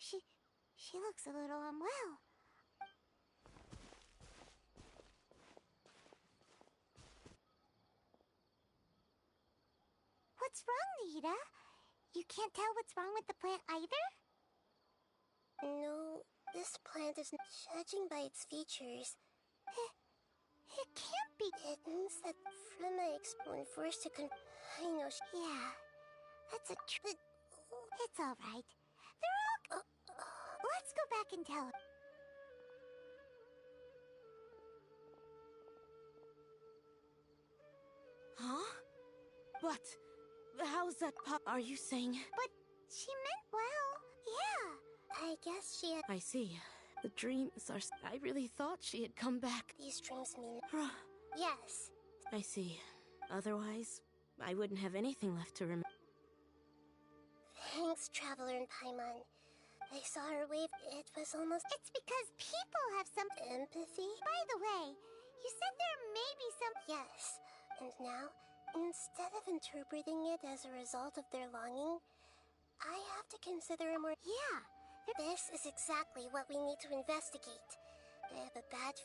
She looks a little unwell. What's wrong, Nita? You can't tell what's wrong with the plant either? No, this plant is judging by its features. It can't be. It means that from my when forced to I know Yeah, that's a It's all right. They're all... Let's go back and tell her. Huh? But how's that Are you saying? But she meant well. Yeah. I guess she had... I see. The dreams are... I really thought she had come back. These dreams mean... Yes. I see. Otherwise, I wouldn't have anything left to remember. Thanks, Traveler and Paimon. I saw her wave. It was almost... It's because people have some... Empathy? By the way, you said there may be some... Yes. And now, instead of interpreting it as a result of their longing, I have to consider a more... Yeah. This is exactly what we need to investigate. I have a bad...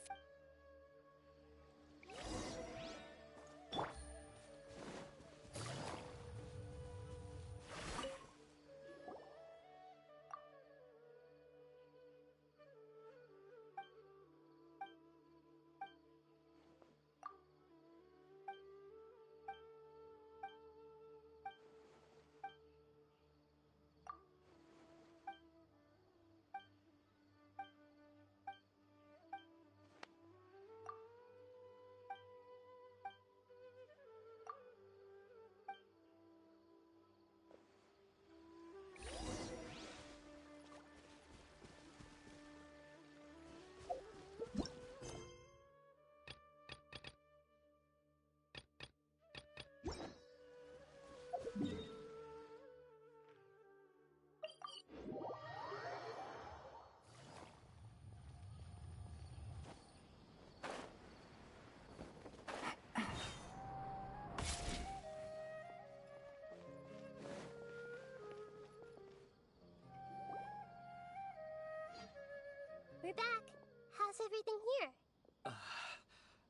We're back. How's everything here?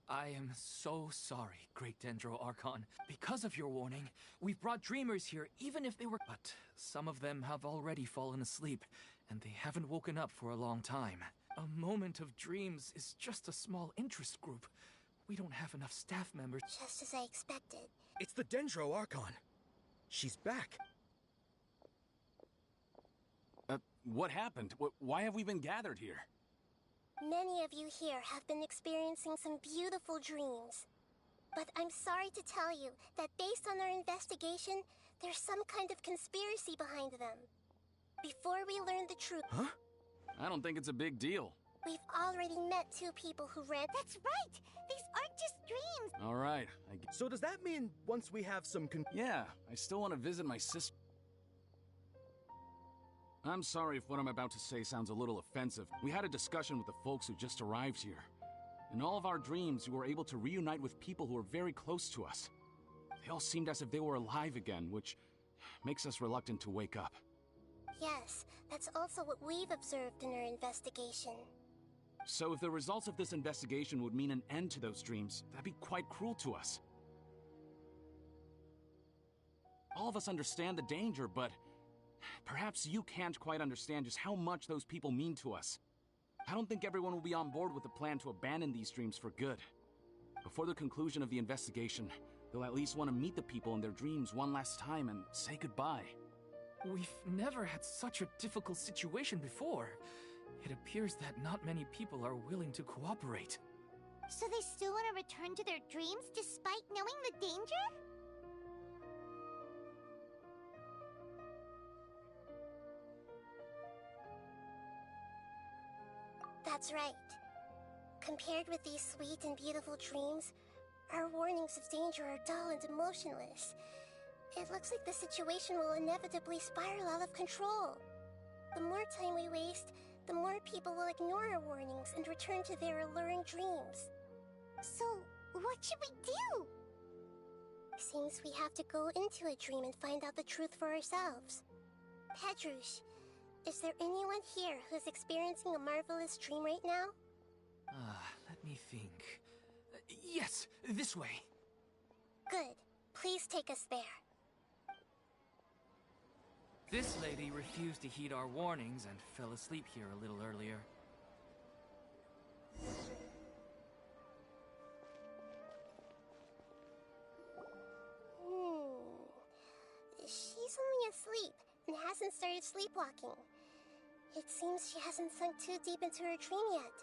I am so sorry, Great Dendro Archon. Because of your warning, we've brought dreamers here even if they were... But some of them have already fallen asleep, and they haven't woken up for a long time. A moment of dreams is just a small interest group. We don't have enough staff members. Just as I expected. It's the Dendro Archon. She's back. What happened? Why have we been gathered here? Many of you here have been experiencing some beautiful dreams. But I'm sorry to tell you that based on our investigation, there's some kind of conspiracy behind them. Before we learn the truth... Huh? I don't think it's a big deal. We've already met 2 people who ran... That's right! These aren't just dreams! All right, So does that mean once we have some Yeah, I still want to visit my sister. I'm sorry if what I'm about to say sounds a little offensive. We had a discussion with the folks who just arrived here. In all of our dreams, we were able to reunite with people who were very close to us. They all seemed as if they were alive again, which makes us reluctant to wake up. Yes, that's also what we've observed in our investigation. So if the results of this investigation would mean an end to those dreams, that'd be quite cruel to us. All of us understand the danger, but perhaps you can't quite understand just how much those people mean to us. I don't think everyone will be on board with the plan to abandon these dreams for good. Before the conclusion of the investigation, they'll at least want to meet the people in their dreams one last time and say goodbye. We've never had such a difficult situation before. It appears that not many people are willing to cooperate. So they still want to return to their dreams despite knowing the danger? That's right. Compared with these sweet and beautiful dreams, our warnings of danger are dull and emotionless. It looks like the situation will inevitably spiral out of control. The more time we waste, the more people will ignore our warnings and return to their alluring dreams. So, what should we do? Seems we have to go into a dream and find out the truth for ourselves. Pedrush, Is there anyone here who's experiencing a marvelous dream right now? Let me think. Yes, this way. Good. Please take us there. This lady refused to heed our warnings and fell asleep here a little earlier. She's only asleep and hasn't started sleepwalking. It seems she hasn't sunk too deep into her dream yet.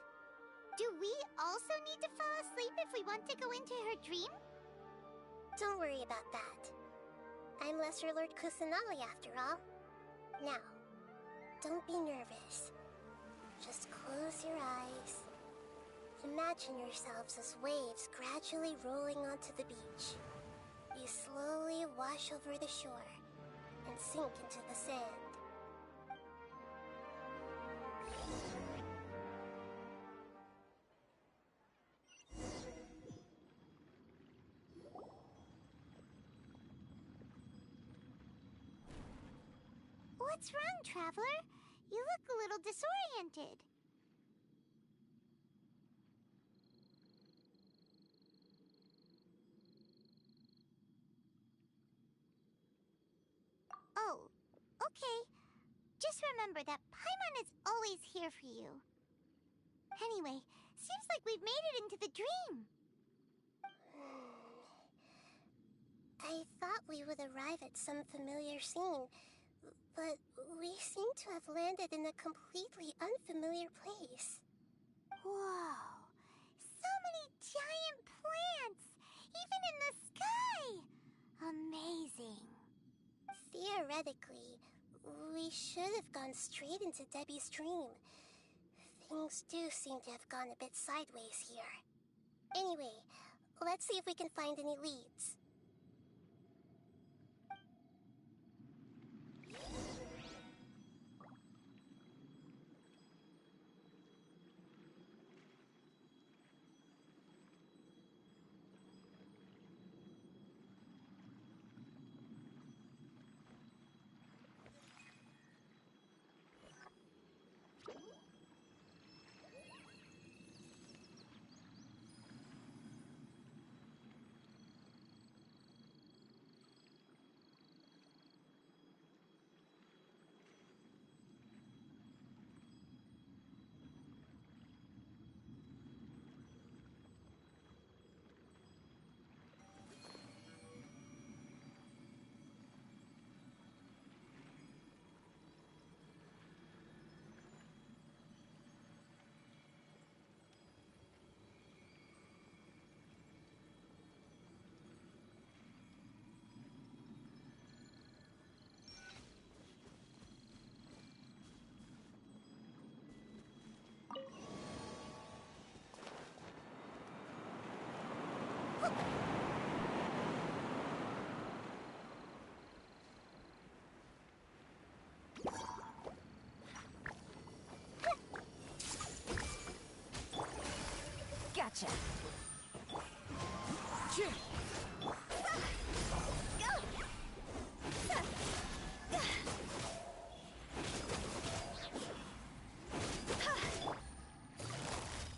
Do we also need to fall asleep if we want to go into her dream? Don't worry about that. I'm Lesser Lord Kusanali after all. Now, don't be nervous. Just close your eyes. Imagine yourselves as waves gradually rolling onto the beach. You slowly wash over the shore and sink into the sand. What's wrong, Traveler? You look a little disoriented. Oh, okay. Just remember that Paimon is always here for you. Anyway, seems like we've made it into the dream. I thought we would arrive at some familiar scene, but we seem to have landed in a completely unfamiliar place. Whoa! So many giant plants! Even in the sky! Amazing. Theoretically, we should have gone straight into Debbie's dream. Things do seem to have gone a bit sideways here. Anyway, let's see if we can find any leads. Gotcha.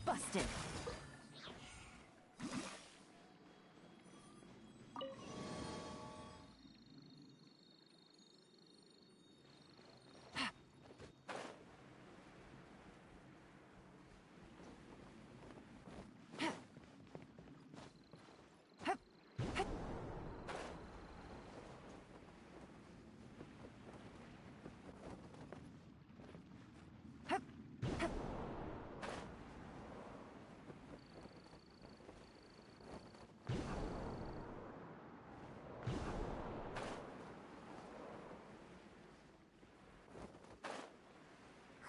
Busted.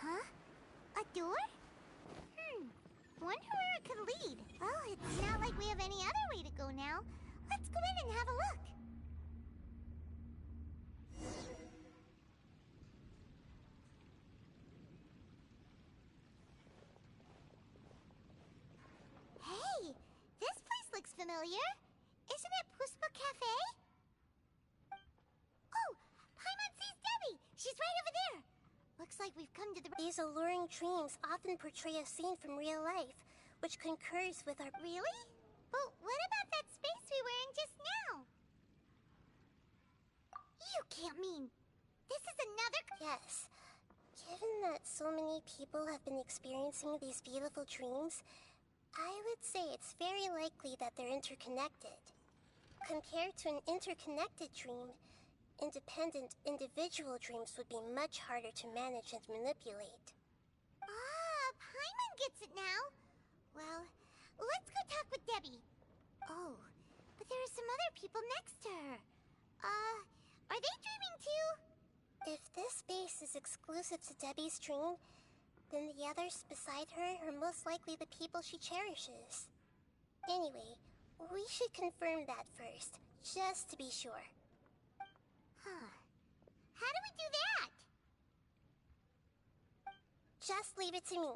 Huh? A door? Wonder where it could lead. Well, it's not like we have any other way to go now. Let's go in and have a look. Hey, this place looks familiar. Isn't it Puspa Cafe? Oh, Paimon sees Debbie. She's right over there. Looks like into the... These alluring dreams often portray a scene from real life, which concurs with our... Really? But what about that space we were in just now? You can't mean... This is another... Yes. Given that so many people have been experiencing these beautiful dreams, I would say it's very likely that they're interconnected. Compared to an interconnected dream, independent individual dreams would be much harder to manage and manipulate. Ah, Paimon gets it now. Well, let's go talk with Debbie. Oh, but there are some other people next to her. Are they dreaming too? If this space is exclusive to Debbie's dream, then the others beside her are most likely the people she cherishes. Anyway, we should confirm that first, just to be sure. Huh. How do we do that? Just leave it to me.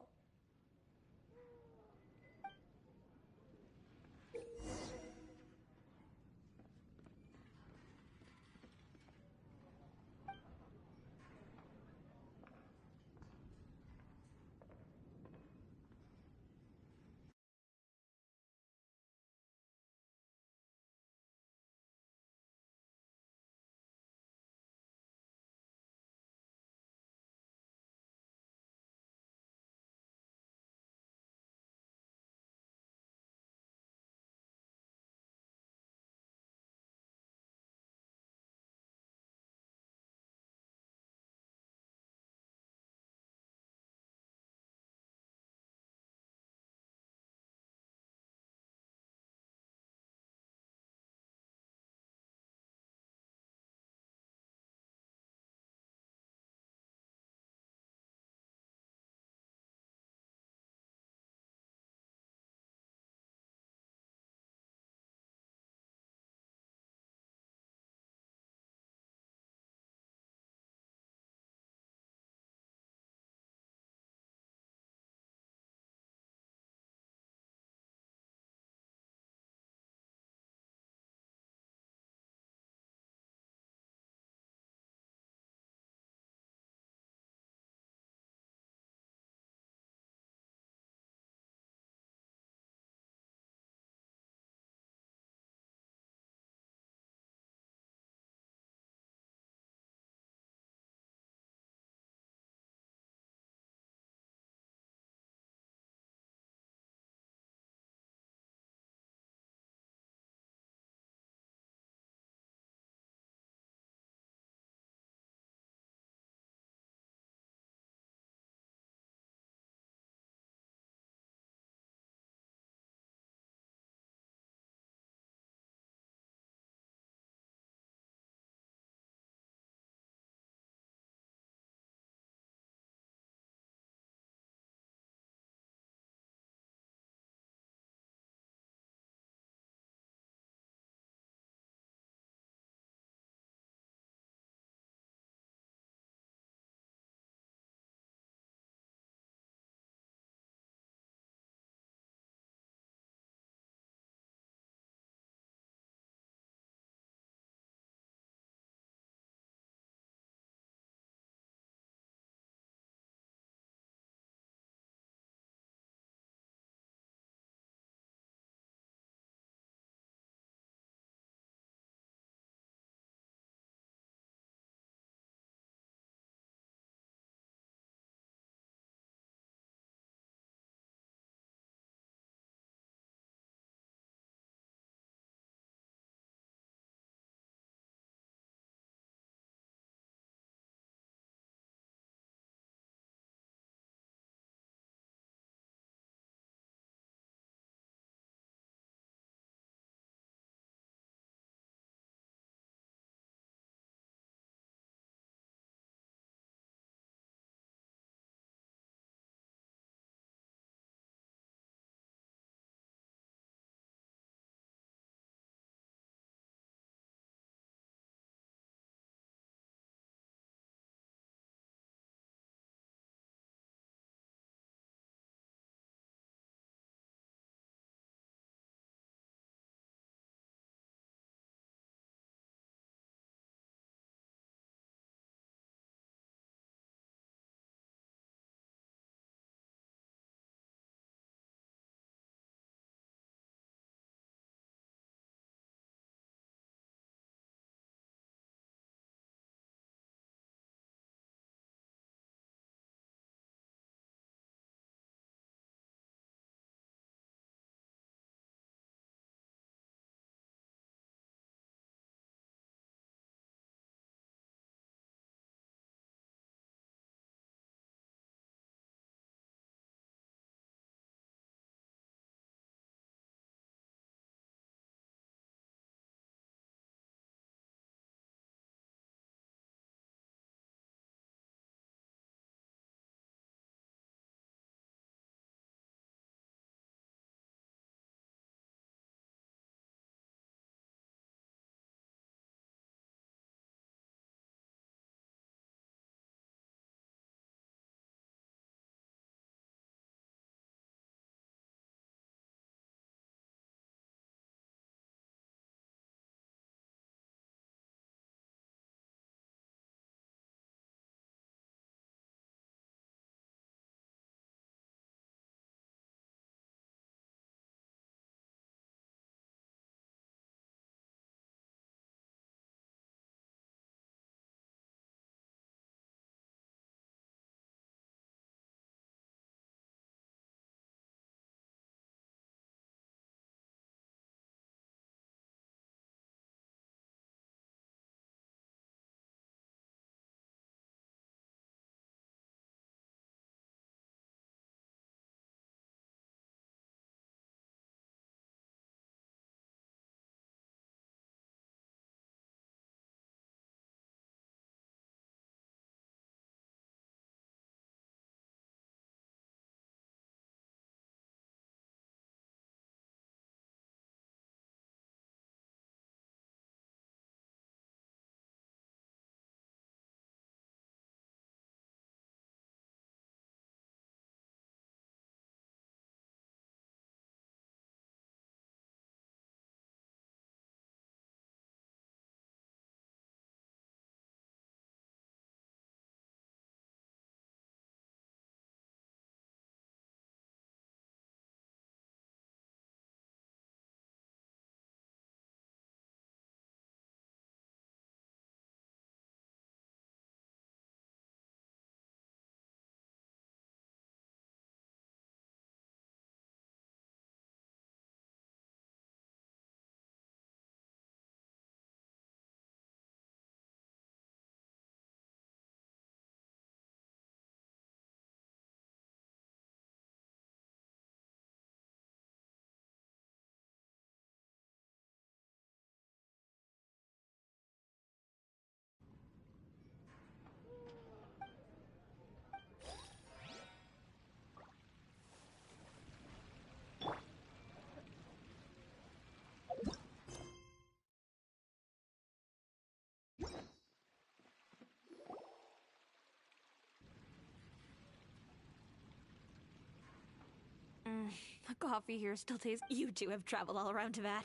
The coffee here still tastes. You two have traveled all around Tibet.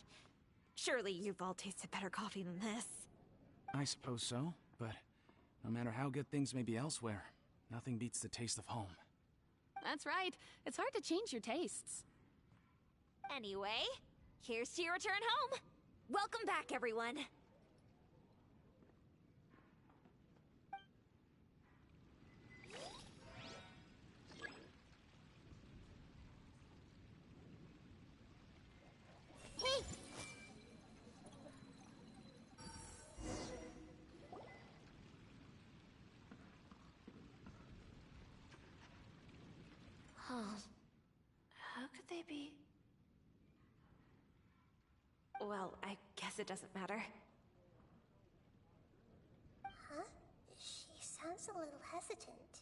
Surely you've all tasted better coffee than this. I suppose so, but no matter how good things may be elsewhere, nothing beats the taste of home. That's right. It's hard to change your tastes. Anyway, here's to your return home. Welcome back, everyone. Hey! Huh. How could they be? Well, I guess it doesn't matter. Huh? She sounds a little hesitant.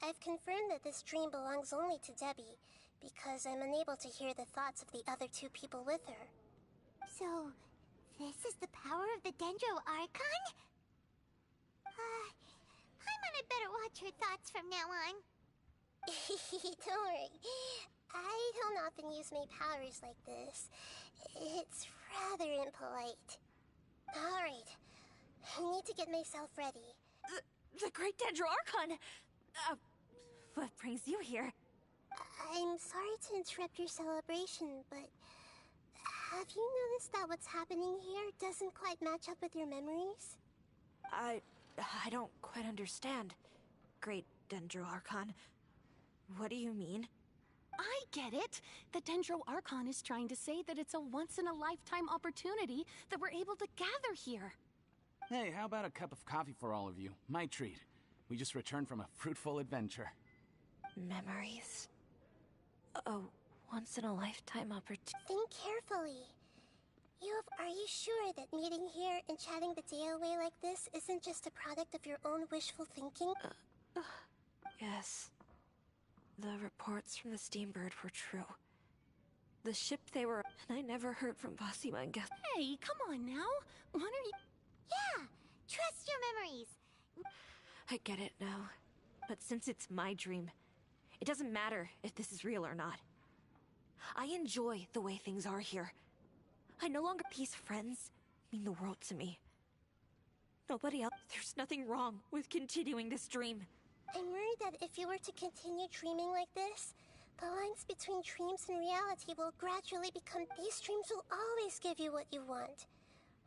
I've confirmed that this dream belongs only to Debbie, because I'm unable to hear the thoughts of the other two people with her. So, this is the power of the Dendro Archon? Paimon, I better watch her thoughts from now on. Don't worry. I don't often use my powers like this. It's rather impolite. Alright. I need to get myself ready. The Great Dendro Archon! What brings you here? I'm sorry to interrupt your celebration, but have you noticed that what's happening here doesn't quite match up with your memories? I don't quite understand. Great Dendro Archon. What do you mean? I get it. The Dendro Archon is trying to say that it's a once-in-a-lifetime opportunity that we're able to gather here. Hey, how about a cup of coffee for all of you? My treat. We just returned from a fruitful adventure. Memories. A once-in-a-lifetime opportunity. Think carefully. Are you sure that meeting here and chatting the day away like this isn't just a product of your own wishful thinking? Yes. The reports from the Steambird were true. The ship they were... And I never heard from Basima and Gas... Hey, come on now. What are you... Yeah! Trust your memories! I get it now. But since it's my dream, it doesn't matter if this is real or not. I enjoy the way things are here. I no longer peace friends mean the world to me. Nobody else... There's nothing wrong with continuing this dream. I'm worried that if you were to continue dreaming like this, the lines between dreams and reality will gradually become... These dreams will always give you what you want,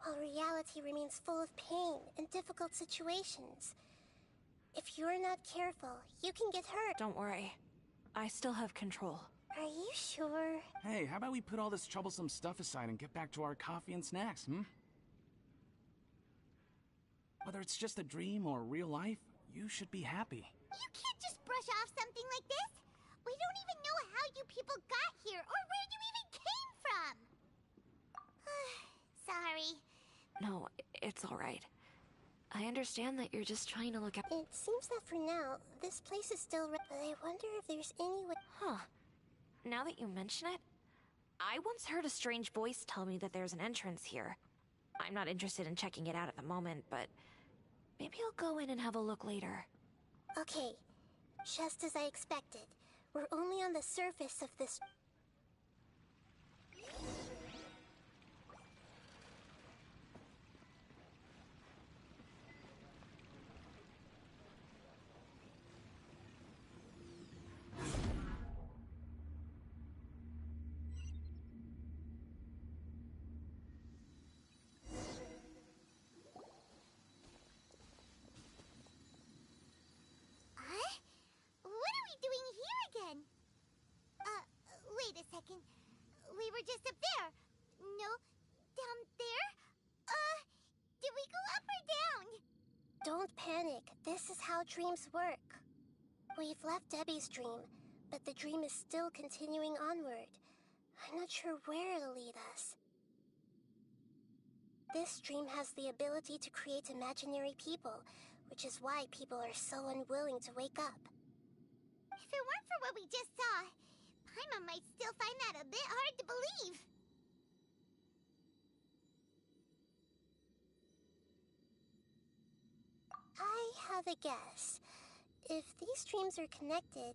while reality remains full of pain and difficult situations. If you're not careful, you can get hurt. Don't worry. I still have control. Are you sure? Hey, how about we put all this troublesome stuff aside and get back to our coffee and snacks, Whether it's just a dream or real life, you should be happy. You can't just brush off something like this! We don't even know how you people got here, or where you even came from! Sorry. No, it's alright. I understand that you're just trying to look at... It seems that for now, this place is still but I wonder if there's any way... Huh. Now that you mention it, I once heard a strange voice tell me that there's an entrance here. I'm not interested in checking it out at the moment, but maybe I'll go in and have a look later. Okay, just as I expected. We're only on the surface of this... What are we doing here again? Wait a second. We were just up there. No, down there? Did we go up or down? Don't panic. This is how dreams work. We've left Debbie's dream, but the dream is still continuing onward. I'm not sure where it'll lead us. This dream has the ability to create imaginary people, which is why people are so unwilling to wake up. If it weren't for what we just saw, Paimon might still find that a bit hard to believe. I have a guess. If these dreams are connected,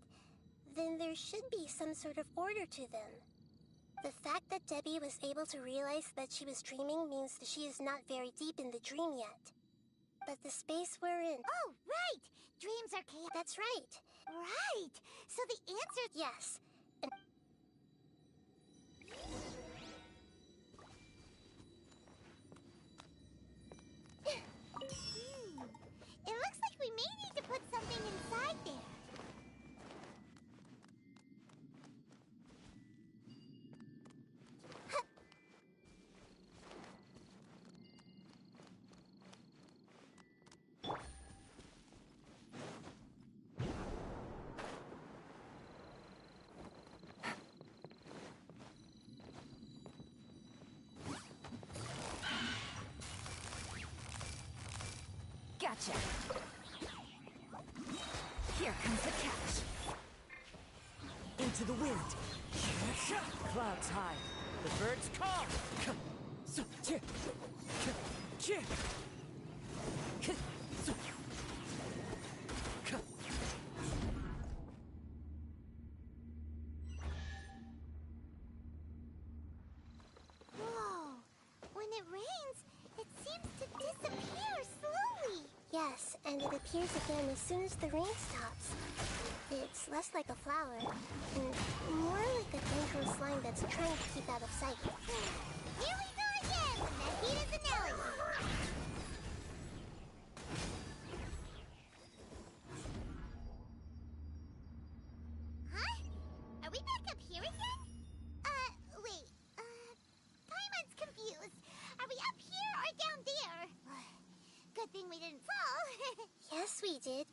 then there should be some sort of order to them. The fact that Debbie was able to realize that she was dreaming means that she is not very deep in the dream yet. But the space we're in... Oh, right! Dreams are chaotic. That's right. Right! So the answer... Yes. And... It looks like we may need to put something inside there. Gotcha. Here comes the catch. Into the wind. Clouds high. The birds call. Whoa! When it rains, it seems to disappear slowly. Yes, and it appears again as soon as the rain stops. It's less like a flower, and more like a dangerous slime that's trying to keep out of sight. Here we go again with Nahita's analogy. Huh? Are we back up here again? Wait. Paimon's confused. Are we up here or down there? Good thing we didn't fall. Yes, we did.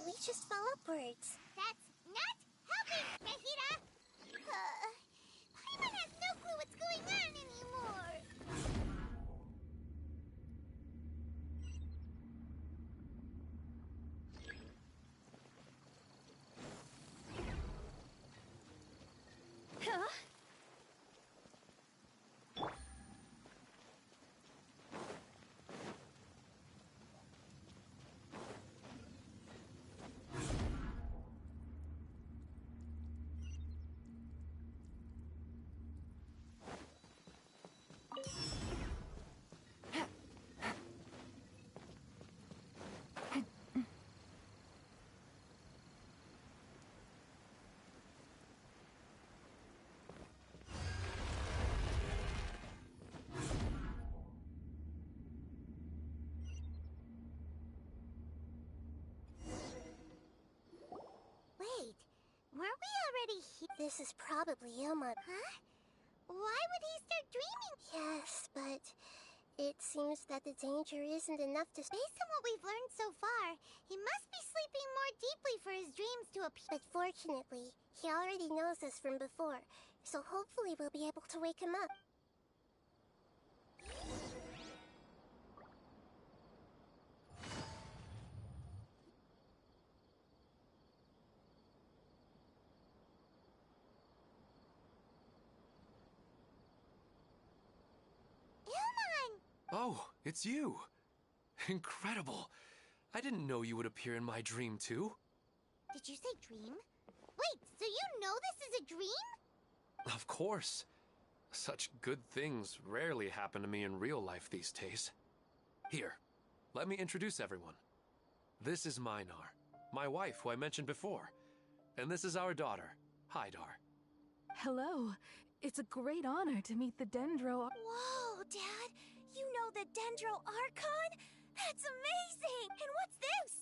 We just fell upwards. That's not helping, Nahita! Paimon has no clue what's going on anymore. Huh? Wait, weren't we already here? This is probably Ilma. Huh? Why would he start dreaming? Yes, but it seems that the danger isn't enough to... Based on what we've learned so far, he must be sleeping more deeply for his dreams to appear. But fortunately, he already knows us from before, so hopefully we'll be able to wake him up. Oh, it's you. Incredible. I didn't know you would appear in my dream, too. Did you say dream? Wait, so you know this is a dream? Of course. Such good things rarely happen to me in real life these days. Here, let me introduce everyone. This is Minar, my wife who I mentioned before. And this is our daughter, Hydar. Hello. It's a great honor to meet the Dendro. Whoa, Dad! You know the Dendro Archon? That's amazing! And what's this?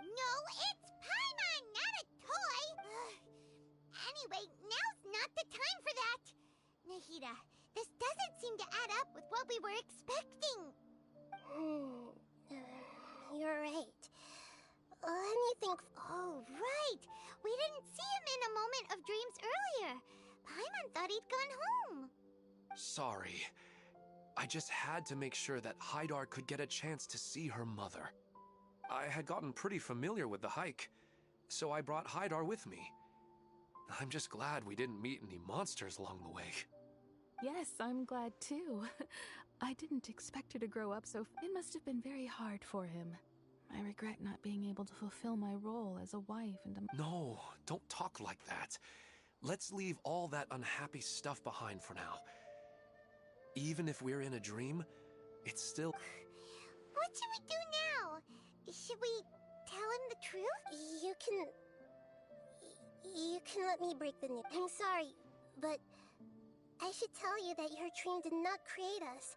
No, it's Paimon, not a toy! Anyway, now's not the time for that! Nahita, this doesn't seem to add up with what we were expecting. You're right. Let me think. Oh, right! We didn't see him in a moment of dreams earlier. Paimon thought he'd gone home. Sorry. I just had to make sure that Hydar could get a chance to see her mother. I had gotten pretty familiar with the hike, so I brought Hydar with me. I'm just glad we didn't meet any monsters along the way. Yes, I'm glad too. I didn't expect her to grow up so... It must have been very hard for him. I regret not being able to fulfill my role as a wife and a... No, don't talk like that. Let's leave all that unhappy stuff behind for now. Even if we're in a dream, it's still... What should we do now? Should we tell him the truth? You can let me break the news. I'm sorry, but I should tell you that your dream did not create us.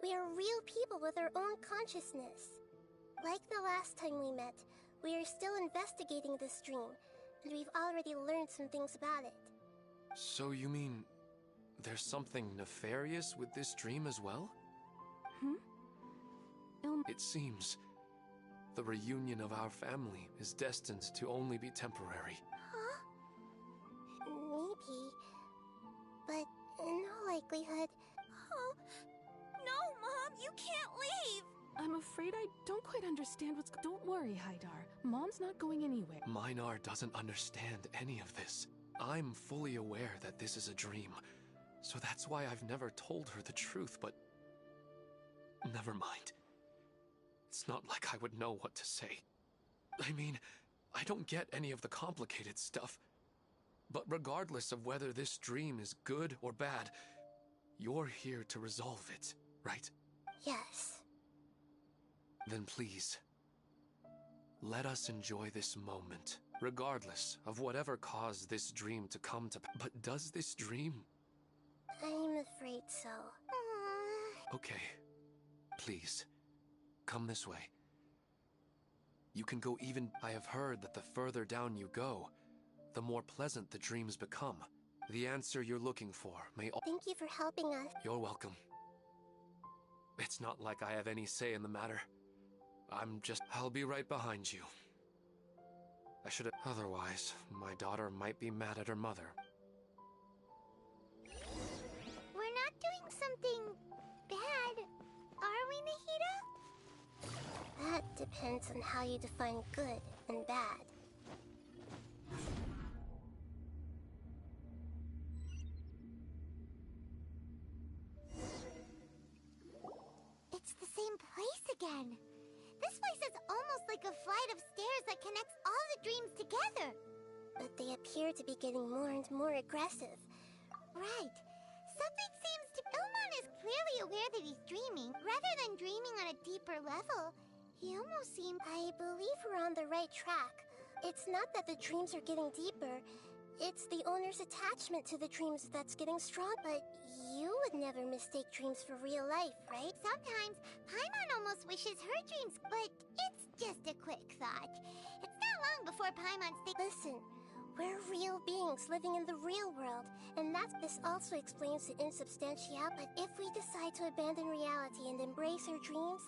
We are real people with our own consciousness. Like the last time we met, we are still investigating this dream, and we've already learned some things about it. So you mean there's something nefarious with this dream as well? It seems the reunion of our family is destined to only be temporary. Huh? Maybe, but in all likelihood... Oh, no, Mom, you can't leave! I'm afraid I don't quite understand what's... Don't worry, Haidar. Mom's not going anywhere. Minar doesn't understand any of this. I'm fully aware that this is a dream, so that's why I've never told her the truth, but... Never mind. It's not like I would know what to say. I mean, I don't get any of the complicated stuff. But regardless of whether this dream is good or bad, you're here to resolve it, right? Yes. Then please, let us enjoy this moment, regardless of whatever caused this dream to come to pass. But does this dream? I'm afraid so. Okay, please, come this way. You can go even... I have heard that the further down you go, the more pleasant the dreams become. The answer you're looking for may... Thank you for helping us. You're welcome. It's not like I have any say in the matter. I'll be right behind you. I should have... Otherwise, my daughter might be mad at her mother. We're not doing something bad, are we, Nahida? That depends on how you define good and bad. It's the same place again. This place is almost like a flight of stairs that connects all the dreams together. But they appear to be getting more and more aggressive. Right. Something seems to... Ilmon is clearly aware that he's dreaming. Rather than dreaming on a deeper level, he almost seems... I believe we're on the right track. It's not that the dreams are getting deeper. It's the owner's attachment to the dreams that's getting strong. But you would never mistake dreams for real life, right? Sometimes, Paimon almost wishes her dreams, but it's just a quick thought. It's not long before Paimon thinks... Listen, we're real beings living in the real world, and this also explains the insubstantiality. But if we decide to abandon reality and embrace our dreams,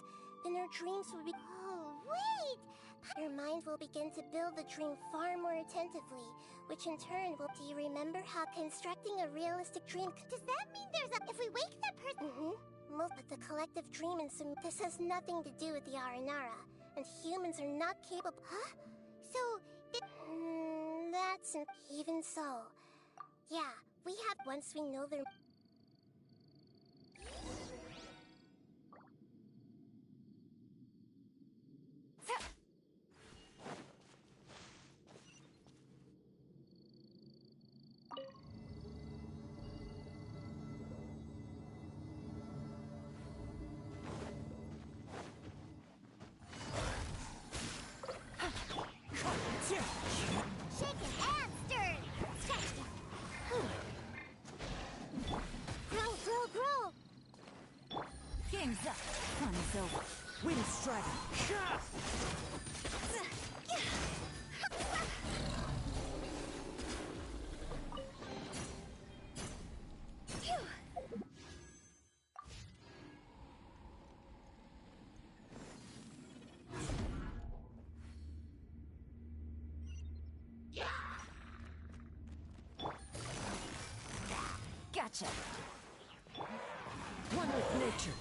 then our dreams will be... Oh, wait! Your mind will begin to build the dream far more attentively, which in turn will... Do you remember how constructing a realistic dream... Does that mean there's a... If we wake that person... But the collective dream in some... This has nothing to do with the Aranara, and humans are not capable... Huh? So, that's... Even so... Yeah, we have... Once we know their... Game's up. Fun is over. Wind strider. Gotcha. One with nature.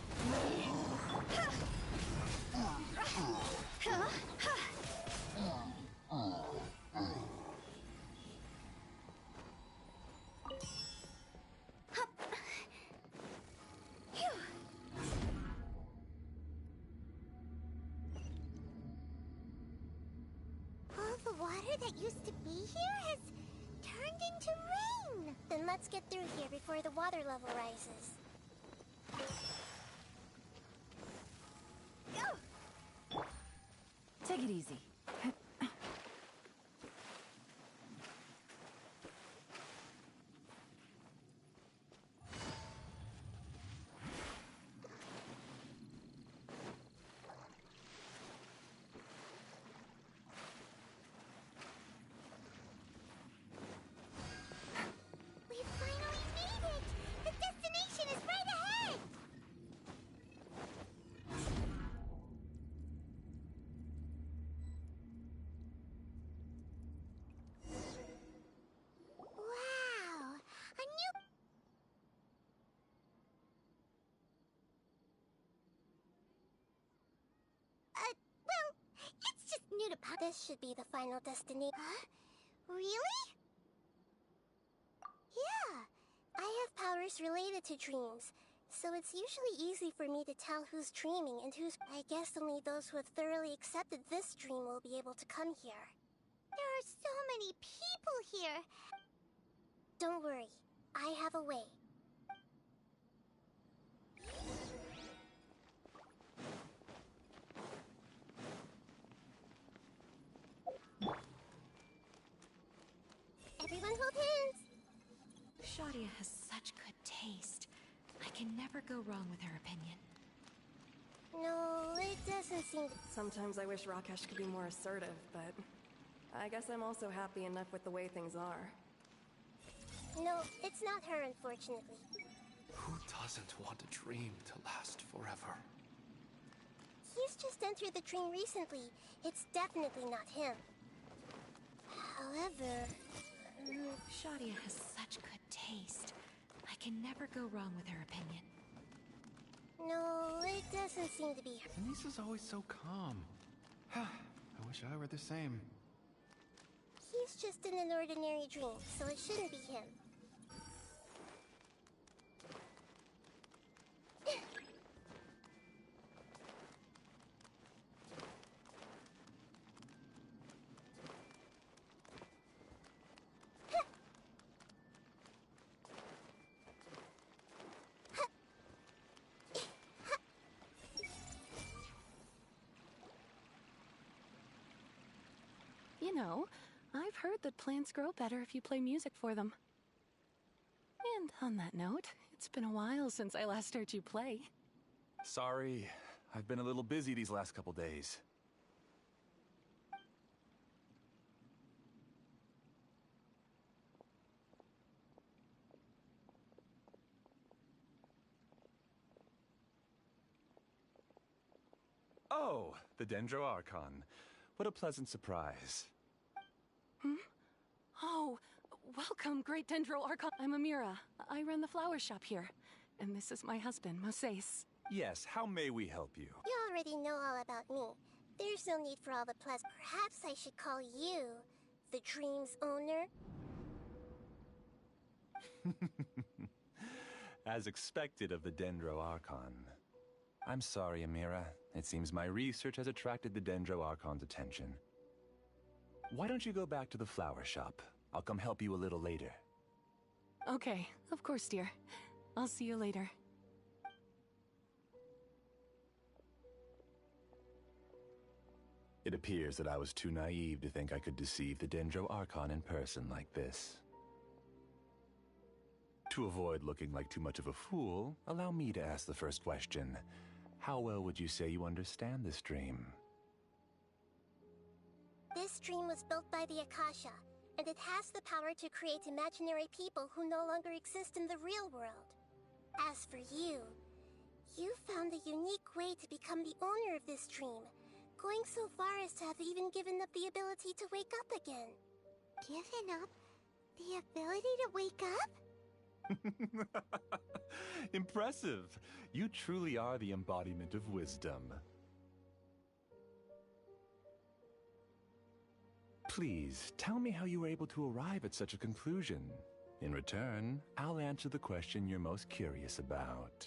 water that used to be here has turned into rain. Then let's get through here before the water level rises. Take it easy. We finally made it! The destination is right ahead! Wow! A new... well, it's just new to Pop. This should be the final destination. Huh? Really? Yeah, I have powers related to dreams, so it's usually easy for me to tell who's dreaming and who's... I guess only those who have thoroughly accepted this dream will be able to come here. There are so many people here. Don't worry, I have a way. Everyone hold hands! Shadia has such good taste. I can never go wrong with her opinion. No, it doesn't seem... Sometimes I wish Rakesh could be more assertive, but I guess I'm also happy enough with the way things are. No, it's not her, unfortunately. Who doesn't want a dream to last forever? He's just entered the dream recently. It's definitely not him. However... Shadia has such good taste. I can never go wrong with her opinion. No, it doesn't seem to be her. Anissa's always so calm. I wish I were the same. He's just in an ordinary dream, so it shouldn't be him. You know, I've heard that plants grow better if you play music for them. And on that note, it's been a while since I last heard you play. Sorry, I've been a little busy these last couple days. Oh, the Dendro Archon. What a pleasant surprise. Oh, welcome, Great Dendro Archon. I'm Amira. I run the flower shop here. And this is my husband, Moses. Yes, how may we help you? You already know all about me. There's no need for all the plus. Perhaps I should call you the dream's owner? As expected of the Dendro Archon. I'm sorry, Amira. It seems my research has attracted the Dendro Archon's attention. Why don't you go back to the flower shop? I'll come help you a little later. Okay, of course, dear. I'll see you later. It appears that I was too naive to think I could deceive the Dendro Archon in person like this. To avoid looking like too much of a fool, allow me to ask the first question. How well would you say you understand this dream? This dream was built by the Akasha, and it has the power to create imaginary people who no longer exist in the real world. As for you, you found a unique way to become the owner of this dream, going so far as to have even given up the ability to wake up again. Given up the ability to wake up? Impressive! You truly are the embodiment of wisdom. Please, tell me how you were able to arrive at such a conclusion. In return, I'll answer the question you're most curious about.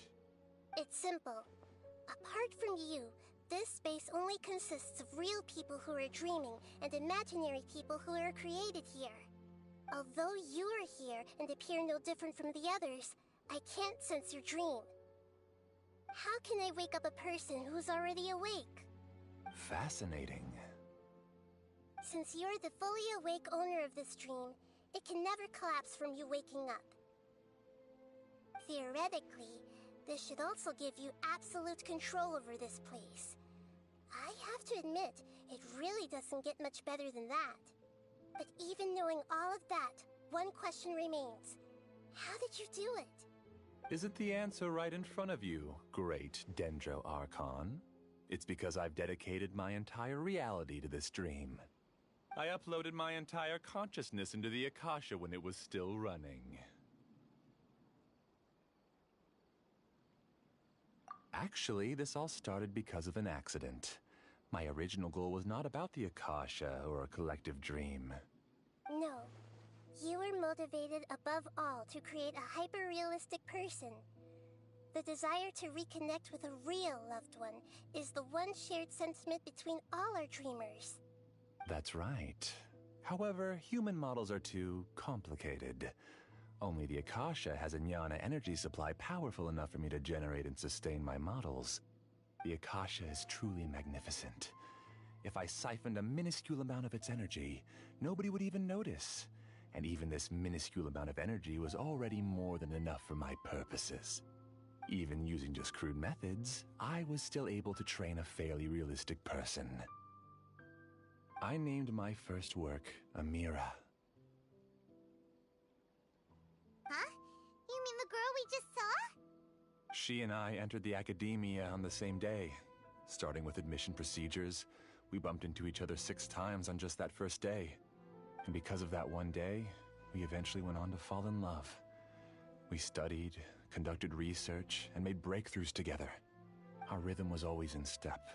It's simple. Apart from you, this space only consists of real people who are dreaming and imaginary people who are created here. Although you are here and appear no different from the others, I can't sense your dream. How can I wake up a person who's already awake? Fascinating. Since you're the fully awake owner of this dream, it can never collapse from you waking up. Theoretically, this should also give you absolute control over this place. I have to admit, it really doesn't get much better than that. But even knowing all of that, one question remains. How did you do it? Isn't the answer right in front of you, great Dendro Archon? It's because I've dedicated my entire reality to this dream. I uploaded my entire consciousness into the Akasha when it was still running. Actually, this all started because of an accident. My original goal was not about the Akasha or a collective dream. No. You were motivated above all to create a hyper-realistic person. The desire to reconnect with a real loved one is the one shared sentiment between all our dreamers. That's right. However, human models are too complicated. Only the Akasha has a jnana energy supply powerful enough for me to generate and sustain my models. The Akasha is truly magnificent. If I siphoned a minuscule amount of its energy, nobody would even notice. And even this minuscule amount of energy was already more than enough for my purposes. Even using just crude methods, I was still able to train a fairly realistic person. I named my first work Amira. Huh? You mean the girl we just saw? She and I entered the academia on the same day. Starting with admission procedures, we bumped into each other 6 times on just that first day. And because of that one day, we eventually went on to fall in love. We studied, conducted research, and made breakthroughs together. Our rhythm was always in step.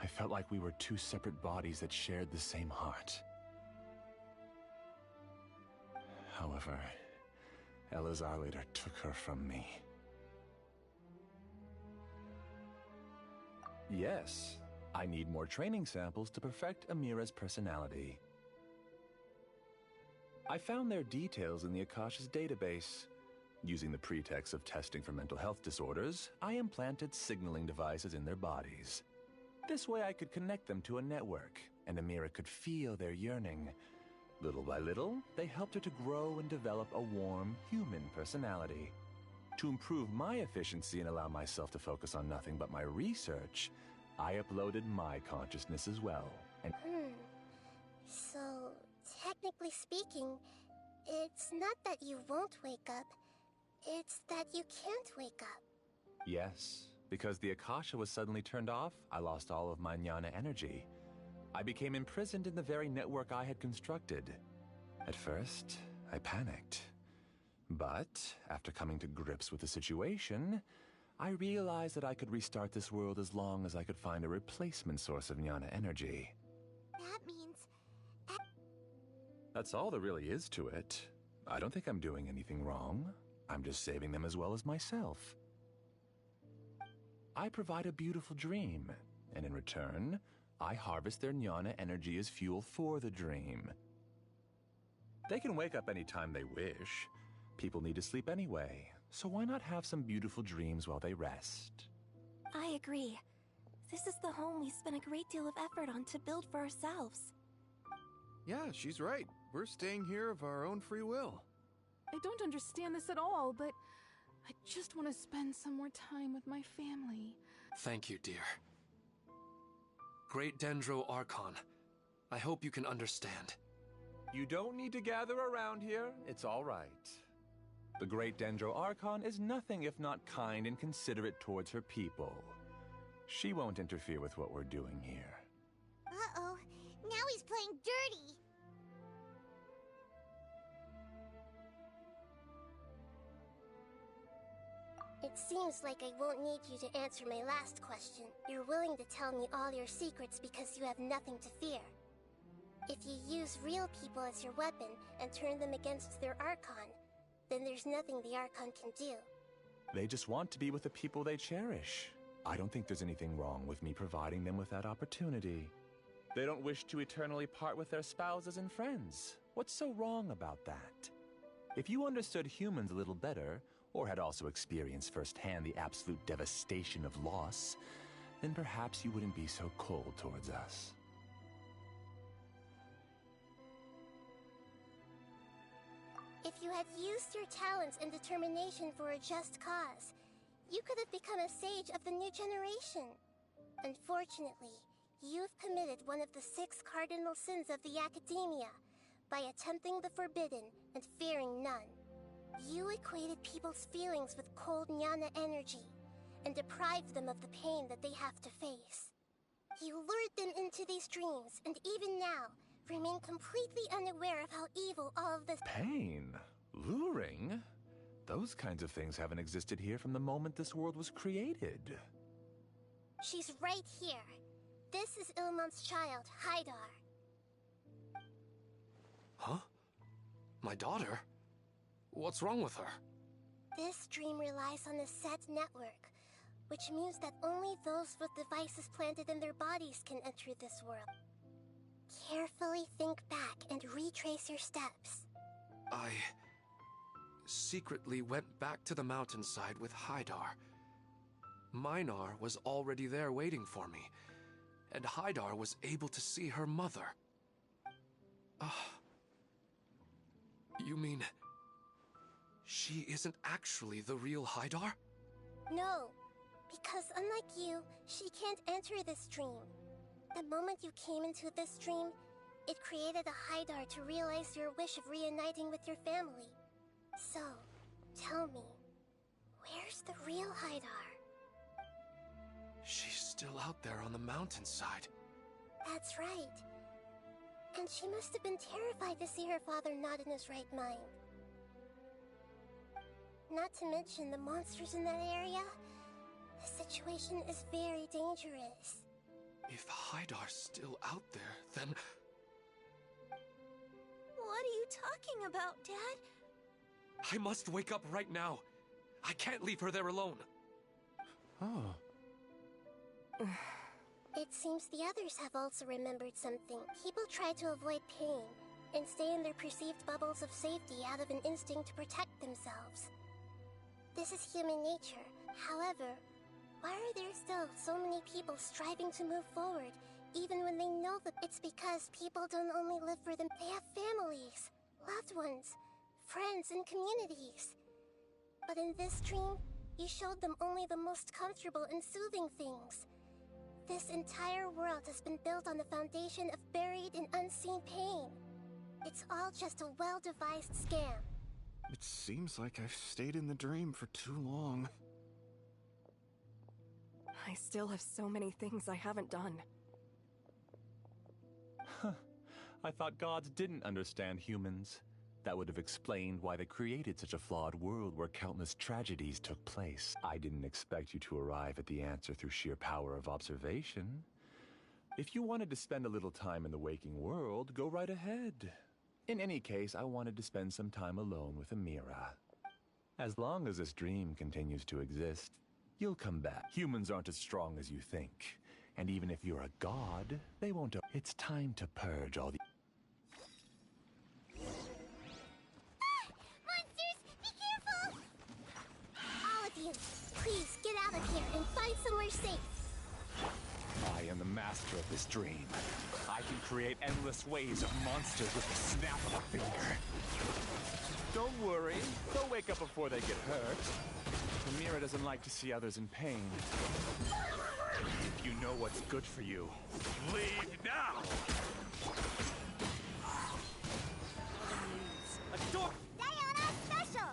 I felt like we were 2 separate bodies that shared the same heart. However, Elazar later took her from me. Yes, I need more training samples to perfect Amira's personality. I found their details in the Akasha's database. Using the pretext of testing for mental health disorders, I implanted signaling devices in their bodies. This way I could connect them to a network, and Amira could feel their yearning. Little by little, they helped her to grow and develop a warm, human personality. To improve my efficiency and allow myself to focus on nothing but my research, I uploaded my consciousness as well. And So, technically speaking, it's not that you won't wake up, it's that you can't wake up. yes, because the Akasha was suddenly turned off, I lost all of my jnana energy. I became imprisoned in the very network I had constructed. At first, I panicked. But, after coming to grips with the situation, I realized that I could restart this world as long as I could find a replacement source of jnana energy. That means... That's all there really is to it. I don't think I'm doing anything wrong. I'm just saving them as well as myself. I provide a beautiful dream, and in return, I harvest their jnana energy as fuel for the dream. They can wake up anytime they wish. People need to sleep anyway, so why not have some beautiful dreams while they rest? I agree. This is the home we spent a great deal of effort on to build for ourselves. Yeah, she's right. We're staying here of our own free will. I don't understand this at all, but I just want to spend some more time with my family. Thank you, dear. Great Dendro Archon, I hope you can understand. You don't need to gather around here. It's all right. The great Dendro Archon is nothing if not kind and considerate towards her people. She won't interfere with what we're doing here. Uh-oh. Now he's playing dirty. It seems like I won't need you to answer my last question. You're willing to tell me all your secrets because you have nothing to fear. If you use real people as your weapon and turn them against their Archon, then there's nothing the Archon can do. They just want to be with the people they cherish. I don't think there's anything wrong with me providing them with that opportunity. They don't wish to eternally part with their spouses and friends. What's so wrong about that? If you understood humans a little better, or had also experienced firsthand the absolute devastation of loss, then perhaps you wouldn't be so cold towards us. If you had used your talents and determination for a just cause, you could have become a sage of the new generation. Unfortunately, you've committed one of the 6 cardinal sins of the Academia by attempting the forbidden and fearing none. You equated people's feelings with cold Jnana energy and deprived them of the pain that they have to face. You lured them into these dreams, and even now, remain completely unaware of how evil all of this— Pain? Luring? Those kinds of things haven't existed here from the moment this world was created. She's right here. This is Ilmon's child, Haidar. Huh? My daughter? What's wrong with her? This dream relies on a set network, which means that only those with devices planted in their bodies can enter this world. Carefully think back and retrace your steps. I secretly went back to the mountainside with Haidar. Minar was already there waiting for me, and Haidar was able to see her mother. You mean she isn't actually the real Haidar? No, because unlike you, she can't enter this dream. The moment you came into this dream, it created a Haidar to realize your wish of reuniting with your family. So, tell me, where's the real Haidar? She's still out there on the mountainside. That's right. And she must have been terrified to see her father not in his right mind. Not to mention the monsters in that area. The situation is very dangerous. If Haidar's still out there, then... What are you talking about, Dad? I must wake up right now. I can't leave her there alone. Oh. It seems the others have also remembered something. People try to avoid pain and stay in their perceived bubbles of safety out of an instinct to protect themselves. This is human nature. However, why are there still so many people striving to move forward, even when they know that it's because people don't only live for them, they have families, loved ones, friends, and communities. But in this dream, you showed them only the most comfortable and soothing things. This entire world has been built on the foundation of buried and unseen pain. It's all just a well-devised scam. It seems like I've stayed in the dream for too long. I still have so many things I haven't done. I thought gods didn't understand humans. That would have explained why they created such a flawed world where countless tragedies took place. I didn't expect you to arrive at the answer through sheer power of observation. If you wanted to spend a little time in the waking world, go right ahead. In any case, I wanted to spend some time alone with Amira. As long as this dream continues to exist, you'll come back. Humans aren't as strong as you think. And even if you're a god, they won't. It's time to purge all the... Monsters, be careful! All of you, please get out of here and find somewhere safe. I am the master of this dream. I can create endless waves of monsters with the snap of a finger. Don't worry, they'll wake up before they get hurt. Amira doesn't like to see others in pain. If you know what's good for you, leave now! A door! Diana Special!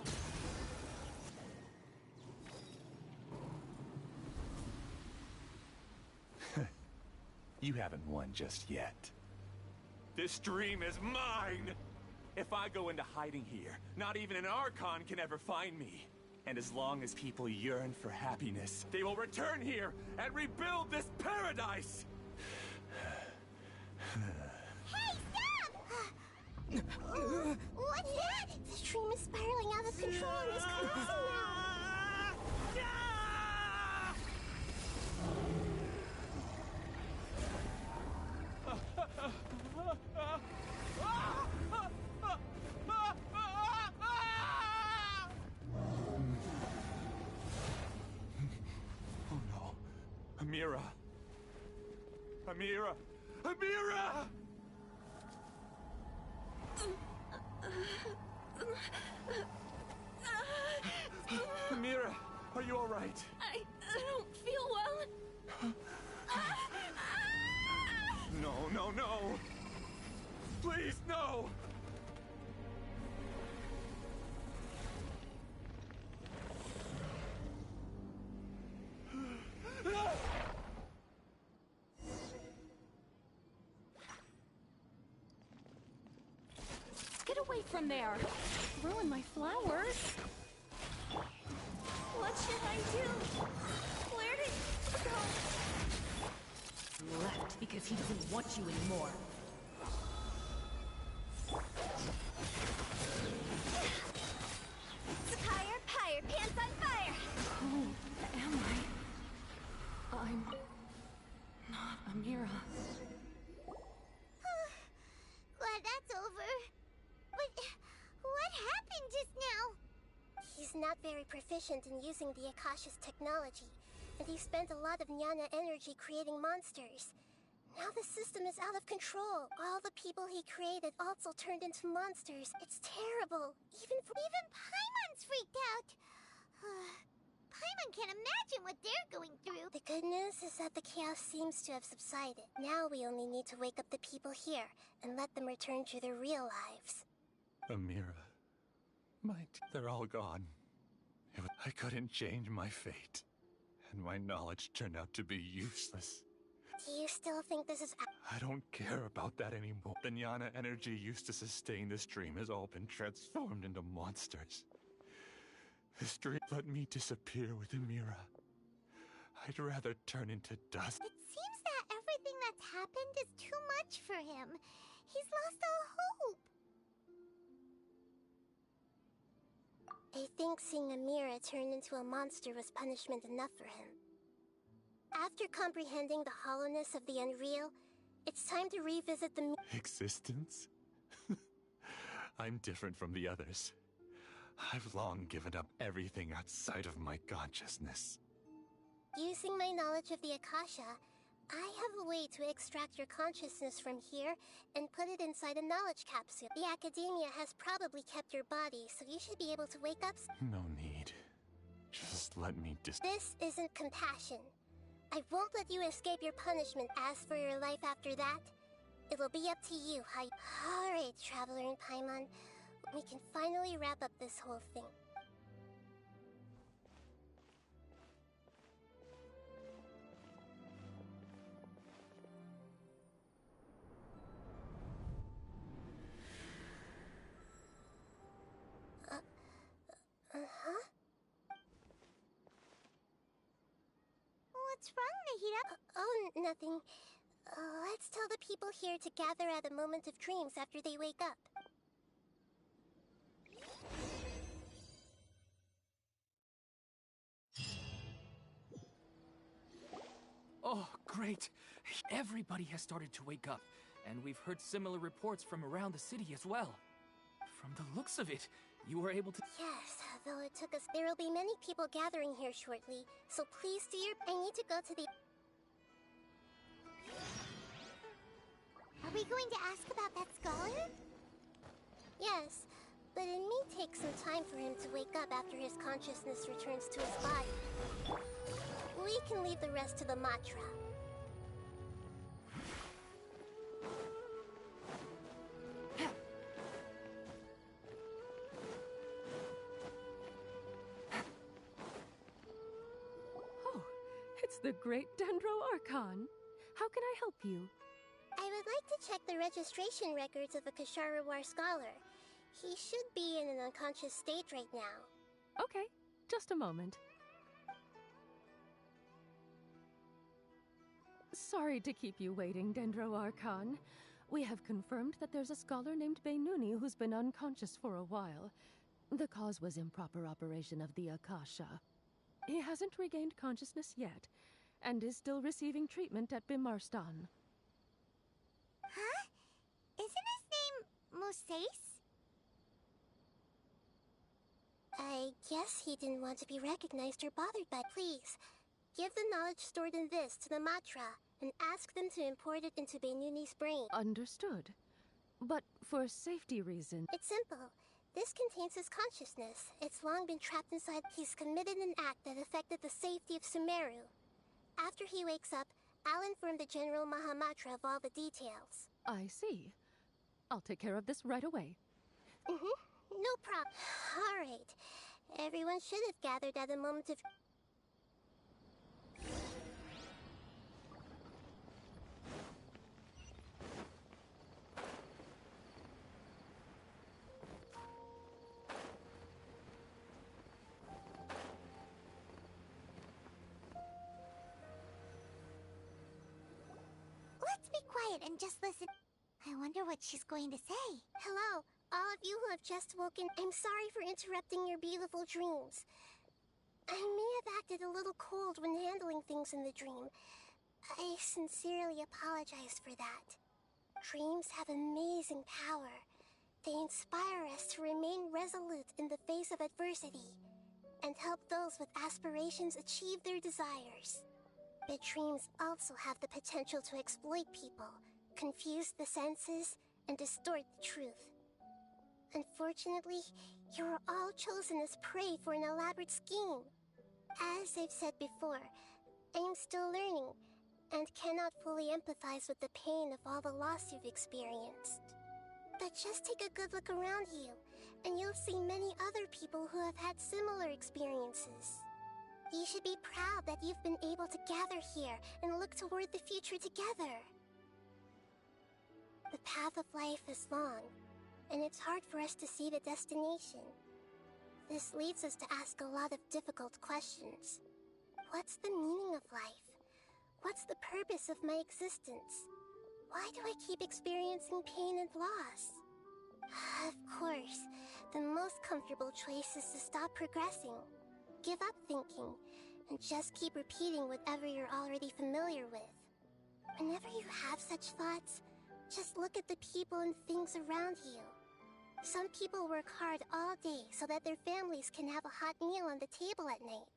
You haven't won just yet. This dream is mine! If I go into hiding here, not even an Archon can ever find me. And as long as people yearn for happiness, they will return here and rebuild this paradise! Hey, stop! What's that? This dream is spiraling out of control and is collapsing now. Amira! Amira! Amira! Amira, are you all right? I don't feel well. No, no, no! Please, no! Get away from there! Ruin my flowers! What should I do? Where did he go? Left because he doesn't want you anymore. Fire, pyre, pants on fire! Who am I? I'm not Amira. Glad that's over. But what happened just now? He's not very proficient in using the Akasha's technology, and he spent a lot of Jnana energy creating monsters. Now the system is out of control. All the people he created also turned into monsters. It's terrible. Even Paimon's freaked out. Paimon can't imagine what they're going through. The good news is that the chaos seems to have subsided. Now we only need to wake up the people here and let them return to their real lives. Amira, they're all gone. I couldn't change my fate, and my knowledge turned out to be useless. Do you still think this is... I don't care about that anymore. The Jnana energy used to sustain this dream has all been transformed into monsters. This dream let me disappear with Amira. I'd rather turn into dust. It seems that everything that's happened is too much for him. He's lost all hope. I think seeing Amira turn into a monster was punishment enough for him. After comprehending the hollowness of the unreal, it's time to revisit the existence? I'm different from the others. I've long given up everything outside of my consciousness. Using my knowledge of the Akasha, I have a way to extract your consciousness from here and put it inside a knowledge capsule. The Academia has probably kept your body, so you should be able to wake up. No need. Just let me This isn't compassion. I won't let you escape your punishment. As for your life after that, it'll be up to you how you... Alright, Traveler and Paimon. We can finally wrap up this whole thing. What's wrong, Nahida? Oh, nothing. Let's tell the people here to gather at a moment of dreams after they wake up. Oh, great! Everybody has started to wake up, and we've heard similar reports from around the city as well. From the looks of it, you were able to... Yes, though it took us... There will be many people gathering here shortly, so please do your... I need to go to the... Are we going to ask about that scholar? Yes, but it may take some time for him to wake up after his consciousness returns to his body. We can leave the rest to the Matra. Oh, it's the great Dendro Archon. How can I help you? I would like to check the registration records of a Kasharawar scholar. He should be in an unconscious state right now. Okay, just a moment. Sorry to keep you waiting, Dendro Archon. We have confirmed that there's a scholar named Beinuni who's been unconscious for a while. The cause was improper operation of the Akasha. He hasn't regained consciousness yet, and is still receiving treatment at Bimarstan. Huh? Isn't his name Mosace? I guess he didn't want to be recognized or bothered by... Please, Give the knowledge stored in this to the Matra and ask them to import it into Beinuni's brain. Understood. But for safety reasons... It's simple. This contains his consciousness. It's long been trapped inside. He's committed an act that affected the safety of Sumeru. After he wakes up, I'll inform the General Mahamatra of all the details. I see. I'll take care of this right away. No problem. All right. Everyone should have gathered at a moment of... Let's be quiet and just listen. I wonder what she's going to say. Hello, all of you who have just woken. I'm sorry for interrupting your beautiful dreams. I may have acted a little cold when handling things in the dream. I sincerely apologize for that. Dreams have amazing power. They inspire us to remain resolute in the face of adversity and help those with aspirations achieve their desires. But dreams also have the potential to exploit people, confuse the senses, and distort the truth. Unfortunately, you are all chosen as prey for an elaborate scheme. As I've said before, I am still learning, and cannot fully empathize with the pain of all the loss you've experienced. But just take a good look around you, and you'll see many other people who have had similar experiences. You should be proud that you've been able to gather here and look toward the future together. The path of life is long, and it's hard for us to see the destination. This leads us to ask a lot of difficult questions. What's the meaning of life? What's the purpose of my existence? Why do I keep experiencing pain and loss? Of course, the most comfortable choice is to stop progressing. Give up thinking, and just keep repeating whatever you're already familiar with. Whenever you have such thoughts, just look at the people and things around you. Some people work hard all day so that their families can have a hot meal on the table at night.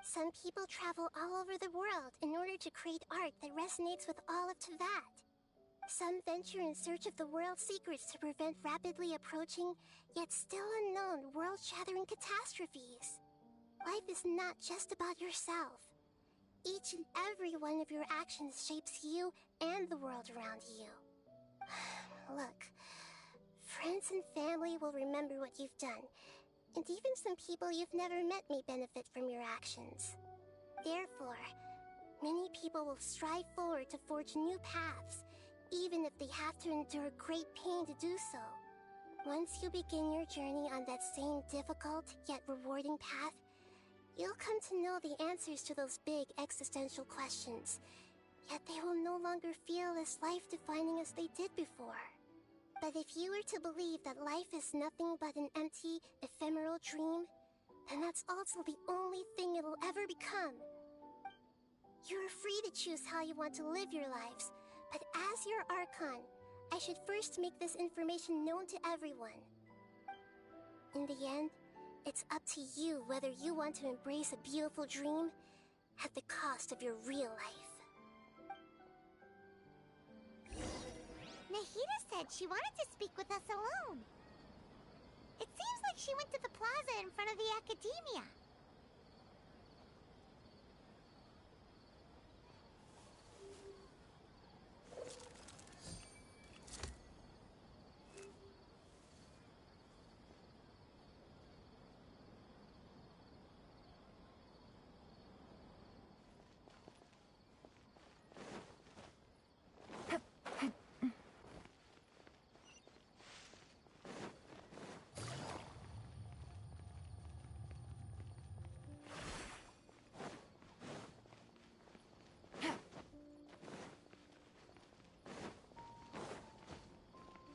Some people travel all over the world in order to create art that resonates with all of Teyvat. Some venture in search of the world's secrets to prevent rapidly approaching, yet still unknown, world-shattering catastrophes. Life is not just about yourself. Each and every one of your actions shapes you and the world around you. Look, friends and family will remember what you've done, and even some people you've never met may benefit from your actions. Therefore, many people will strive forward to forge new paths, even if they have to endure great pain to do so. Once you begin your journey on that same difficult yet rewarding path, you'll come to know the answers to those big existential questions, yet they will no longer feel as life-defining as they did before. But if you were to believe that life is nothing but an empty, ephemeral dream, then that's also the only thing it'll ever become. You're free to choose how you want to live your lives, but as your Archon, I should first make this information known to everyone. In the end, it's up to you whether you want to embrace a beautiful dream at the cost of your real life. Nahida said she wanted to speak with us alone. It seems like she went to the plaza in front of the Academia.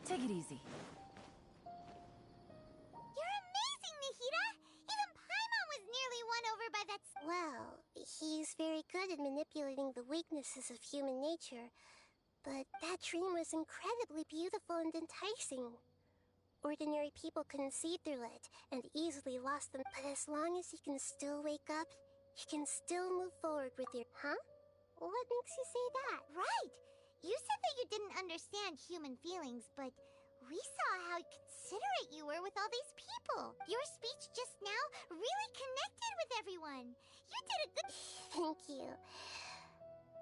Take it easy. You're amazing, Nahida! Even Paimon was nearly won over by that... Well, he's very good at manipulating the weaknesses of human nature, but that dream was incredibly beautiful and enticing. Ordinary people couldn't see through it and easily lost them, but as long as he can still wake up, you can still move forward with your... Huh? What makes you say that? Right! You said that you didn't understand human feelings, but we saw how considerate you were with all these people. Your speech just now really connected with everyone. You did a good... Thank you.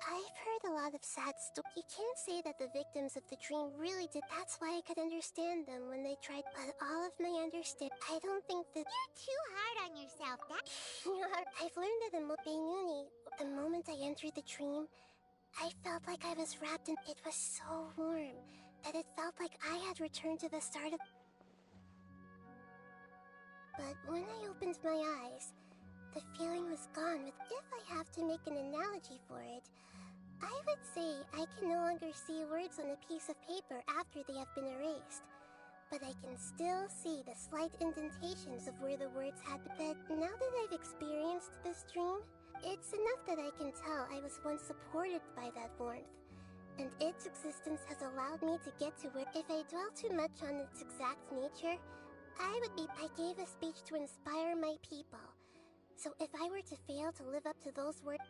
I've heard a lot of sad stories. You can't say that the victims of the dream really did. That's why I could understand them when they tried. But all of my I don't think that... You're too hard on yourself. I've learned that in Benyuni, the moment I entered the dream, I felt like I was wrapped in... It was so warm that it felt like I had returned to the start of... But when I opened my eyes, the feeling was gone. If I have to make an analogy for it, I would say I can no longer see words on a piece of paper after they have been erased. But I can still see the slight indentations of where the words had been. But now that I've experienced this dream, it's enough that I can tell I was once supported by that warmth. And its existence has allowed me to get to where... If I dwell too much on its exact nature, I gave a speech to inspire my people. So if I were to fail to live up to those words...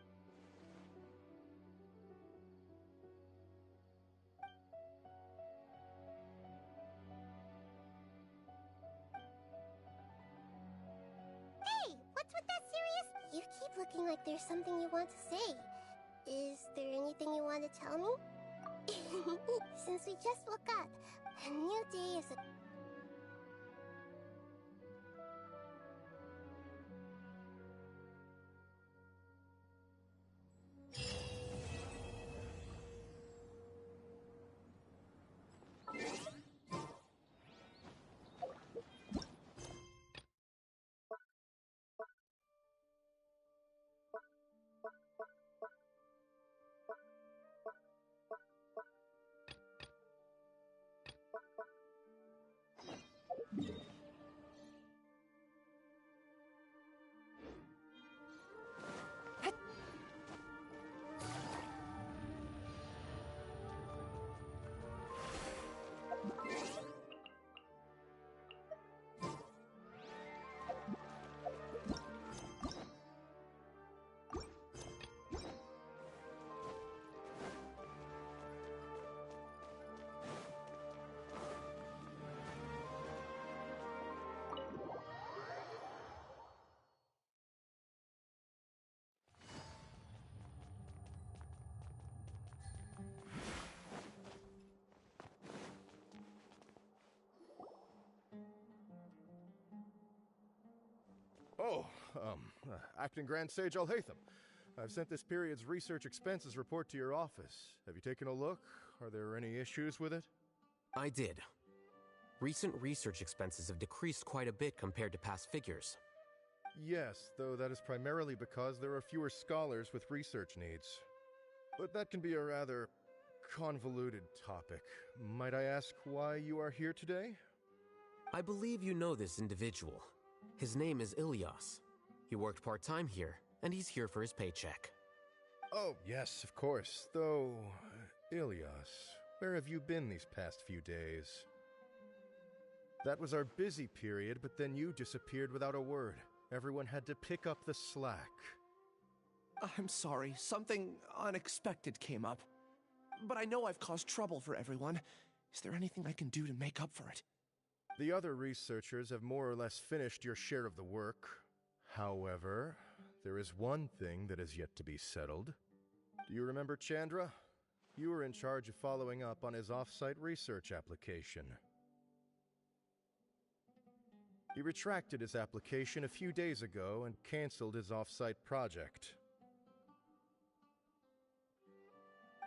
Hey, what's with that serious... You keep looking like there's something you want to say. Is there anything you want to tell me? Since we just woke up, a new day is a... Oh, Acting Grand Sage Alhaitham. I've sent this period's research expenses report to your office. Have you taken a look? Are there any issues with it? I did. Recent research expenses have decreased quite a bit compared to past figures. Yes, though that is primarily because there are fewer scholars with research needs. But that can be a rather convoluted topic. Might I ask why you are here today? I believe you know this individual. His name is Ilias. He worked part-time here, and he's here for his paycheck. Oh, yes, of course. Though, Ilias, where have you been these past few days? That was our busy period, but then you disappeared without a word. Everyone had to pick up the slack. I'm sorry, something unexpected came up. But I know I've caused trouble for everyone. Is there anything I can do to make up for it? The other researchers have more or less finished your share of the work. However, there is one thing that is yet to be settled. Do you remember Chandra? You were in charge of following up on his off-site research application. He retracted his application a few days ago and canceled his off-site project.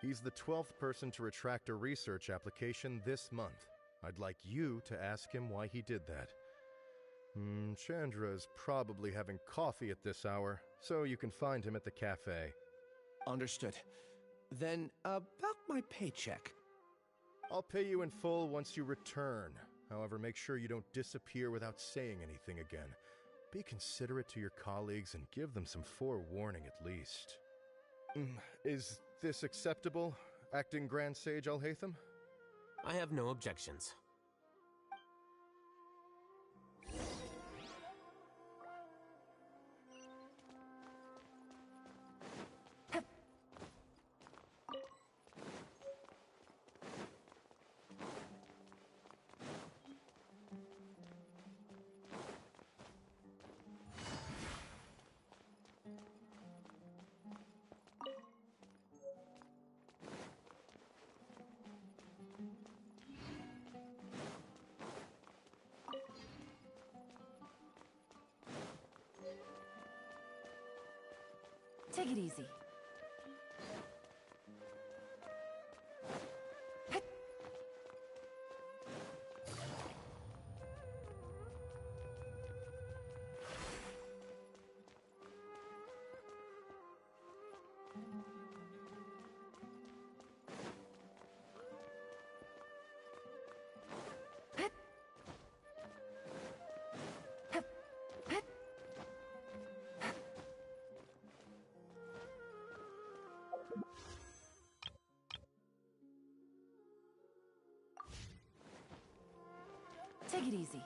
He's the 12th person to retract a research application this month. I'd like you to ask him why he did that. Chandra is probably having coffee at this hour, so you can find him at the cafe. Understood. Then, about my paycheck. I'll pay you in full once you return. However, make sure you don't disappear without saying anything again. Be considerate to your colleagues and give them some forewarning at least. Is this acceptable, Acting Grand Sage Alhaitham? I have no objections. Take it easy. Take it easy.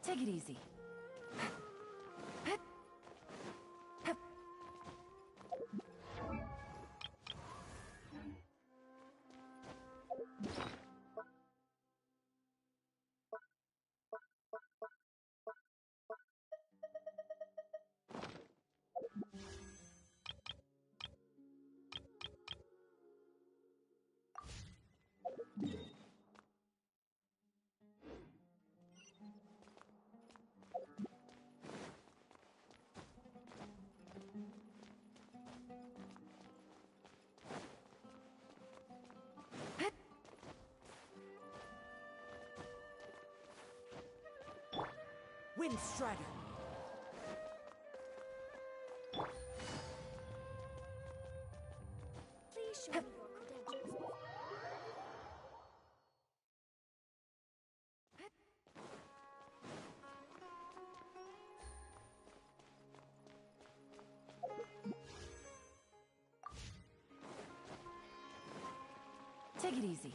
Take it easy. Wind Strider. Please show me your credentials. Take it easy.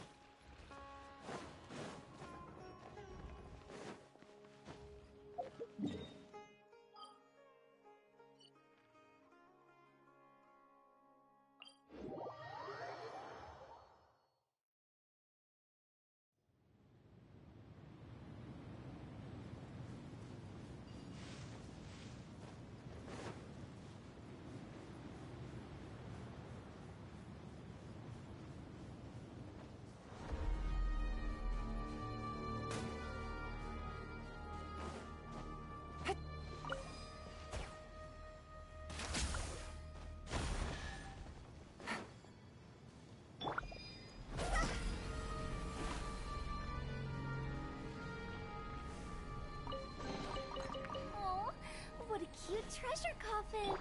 Oh, what a cute treasure coffin.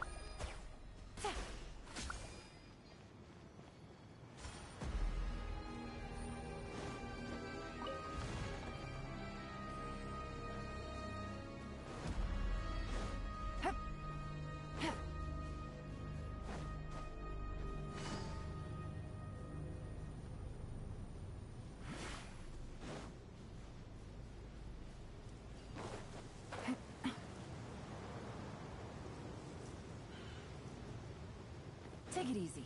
Take it easy.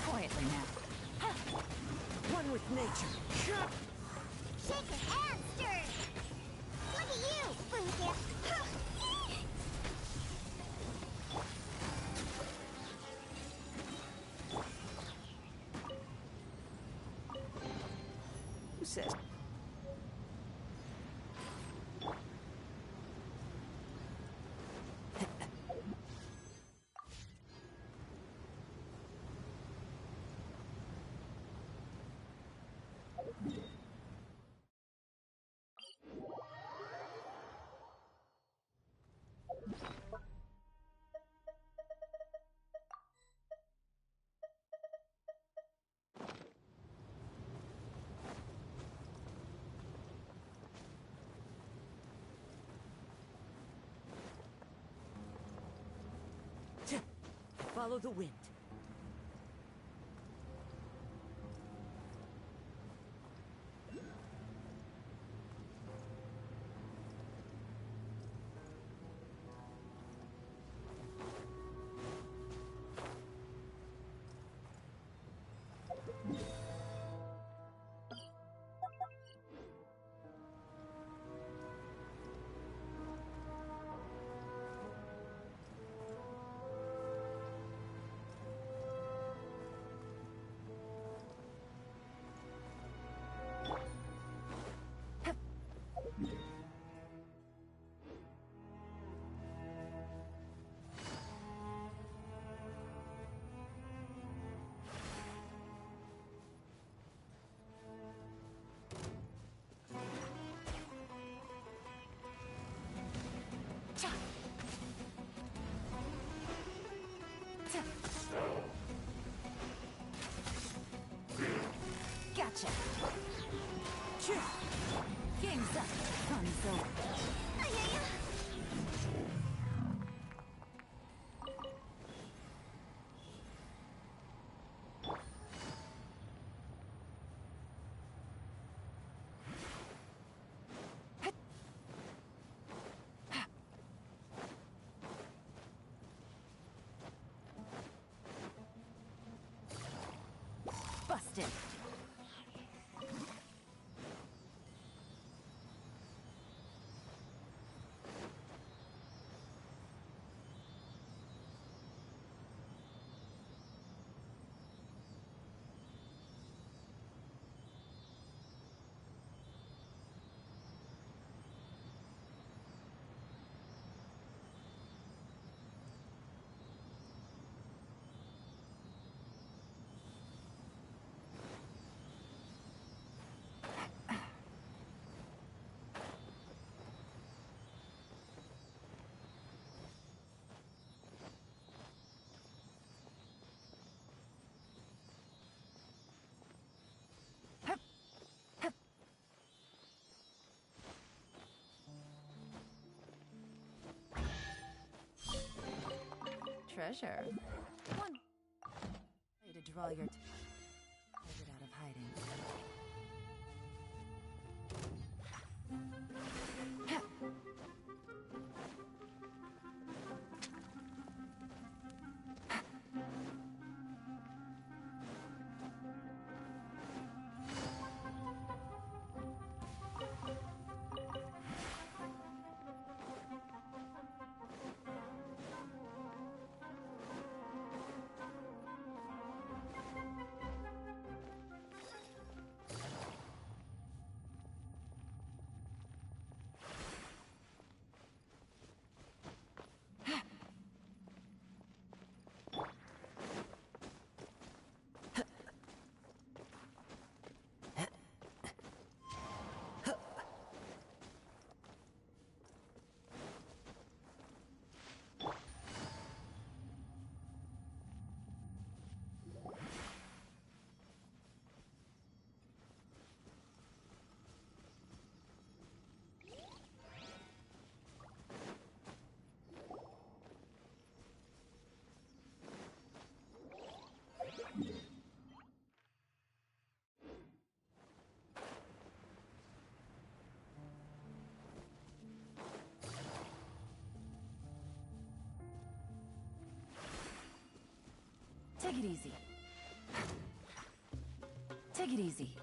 Quietly now. One with nature. Shaken and stirred. Look at you, Boomkip. Who says? Follow the wind. Gotcha. Game's up. Fun's over. Busted. treasure. One way to draw your target out of hiding. Take it easy. Take it easy.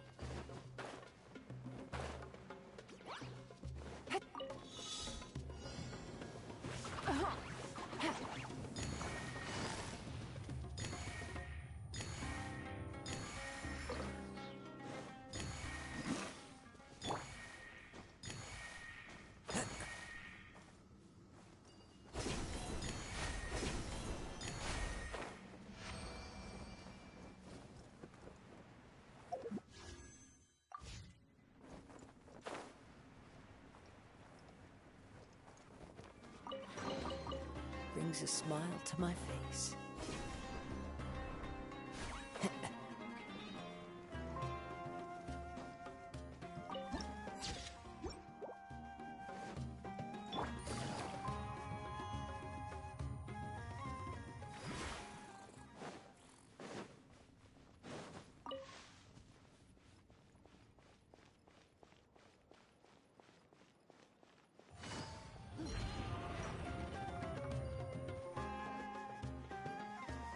Brings a smile to my face.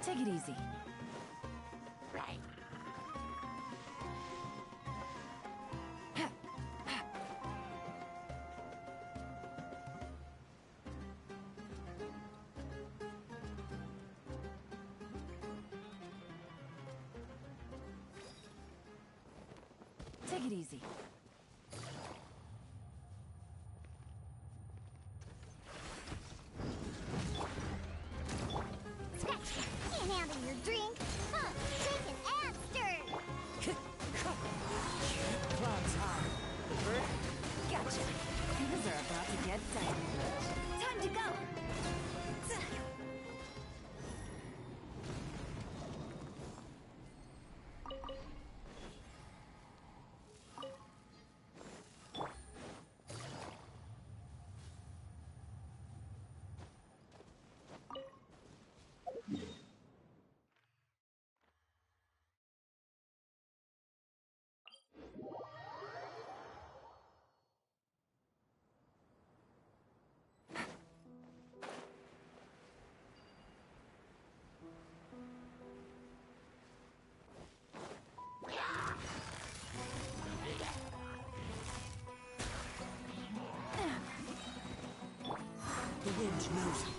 Take it easy. Right. Take it easy. Can't handle your drink. Huh, shaken and stirred. Clouds high. Gotcha. Things are about to get dynamite. Time to go. The wind knows me.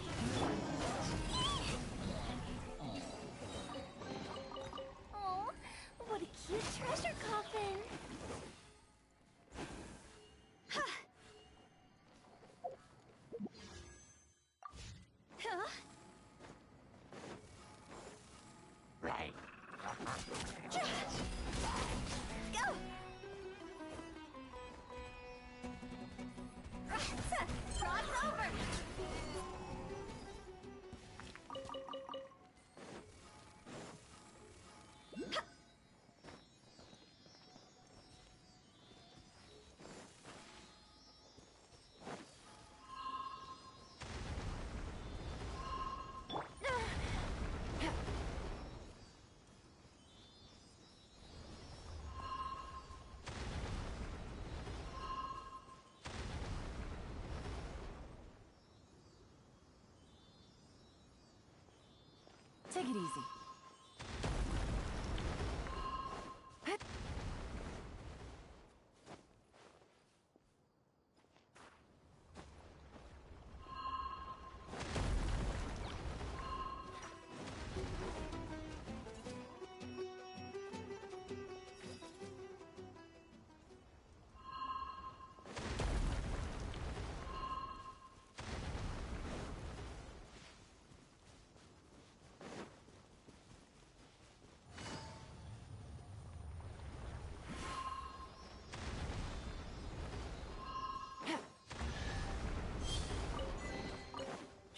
Oh, what a cute treasure coffin. Huh? Right. Go! Cross over! Take it easy.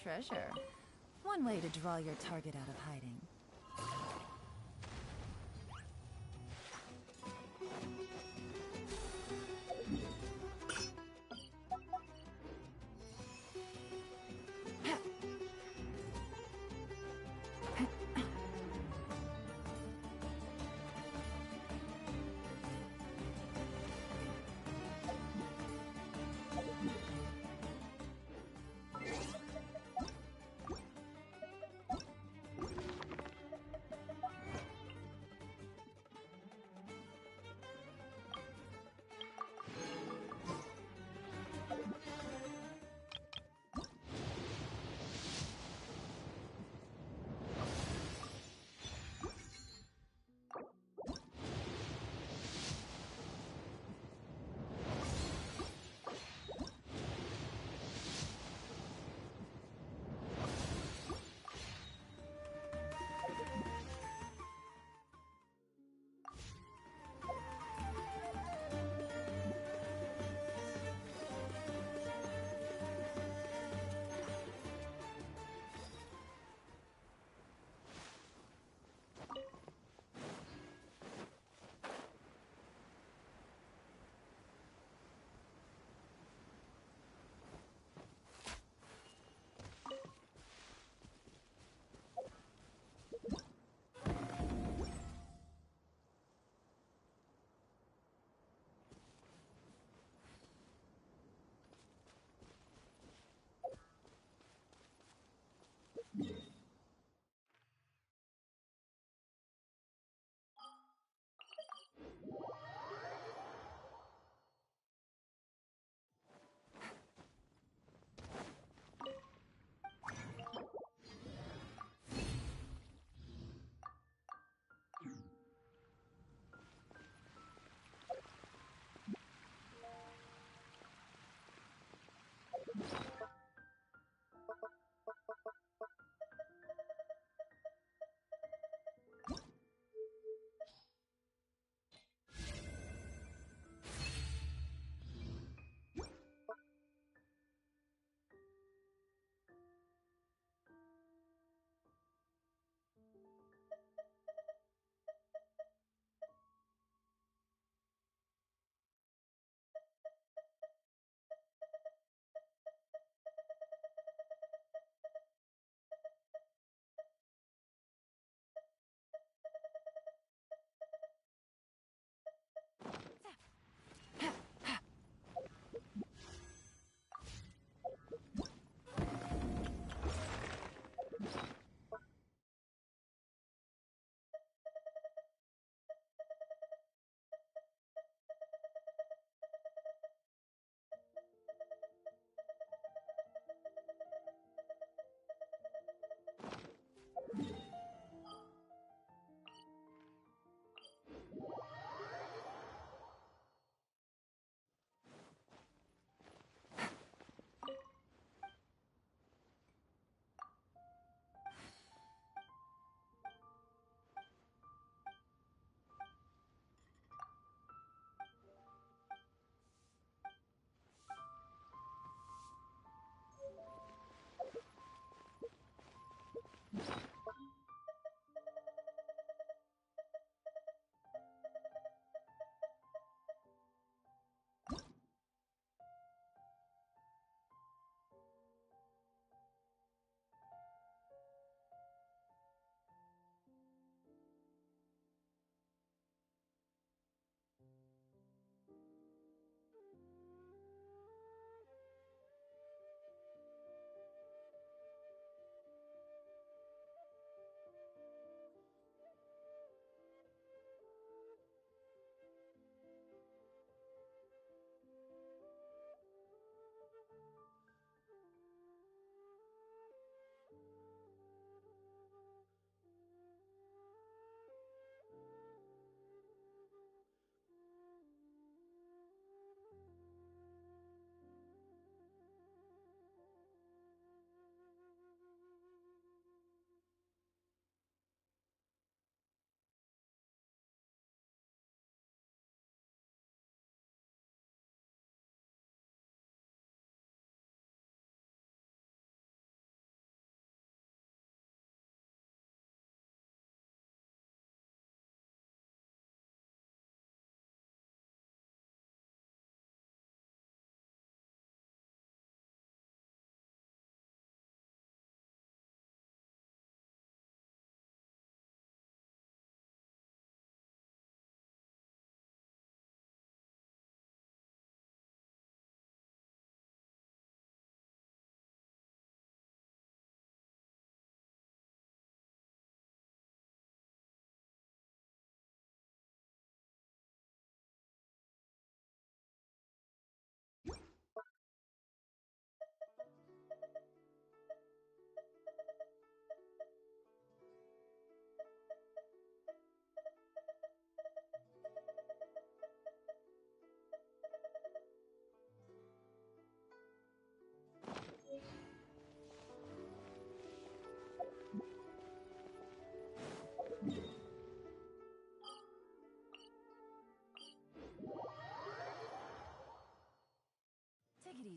Treasure. One way to draw your target out of hiding.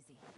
easy.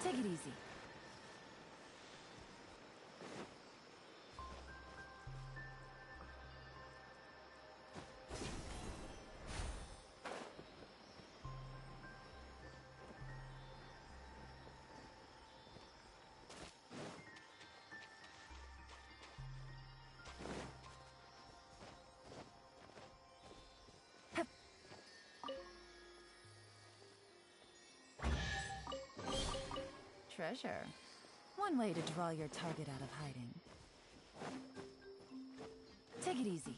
Take it easy. Treasure. One way to draw your target out of hiding. Take it easy.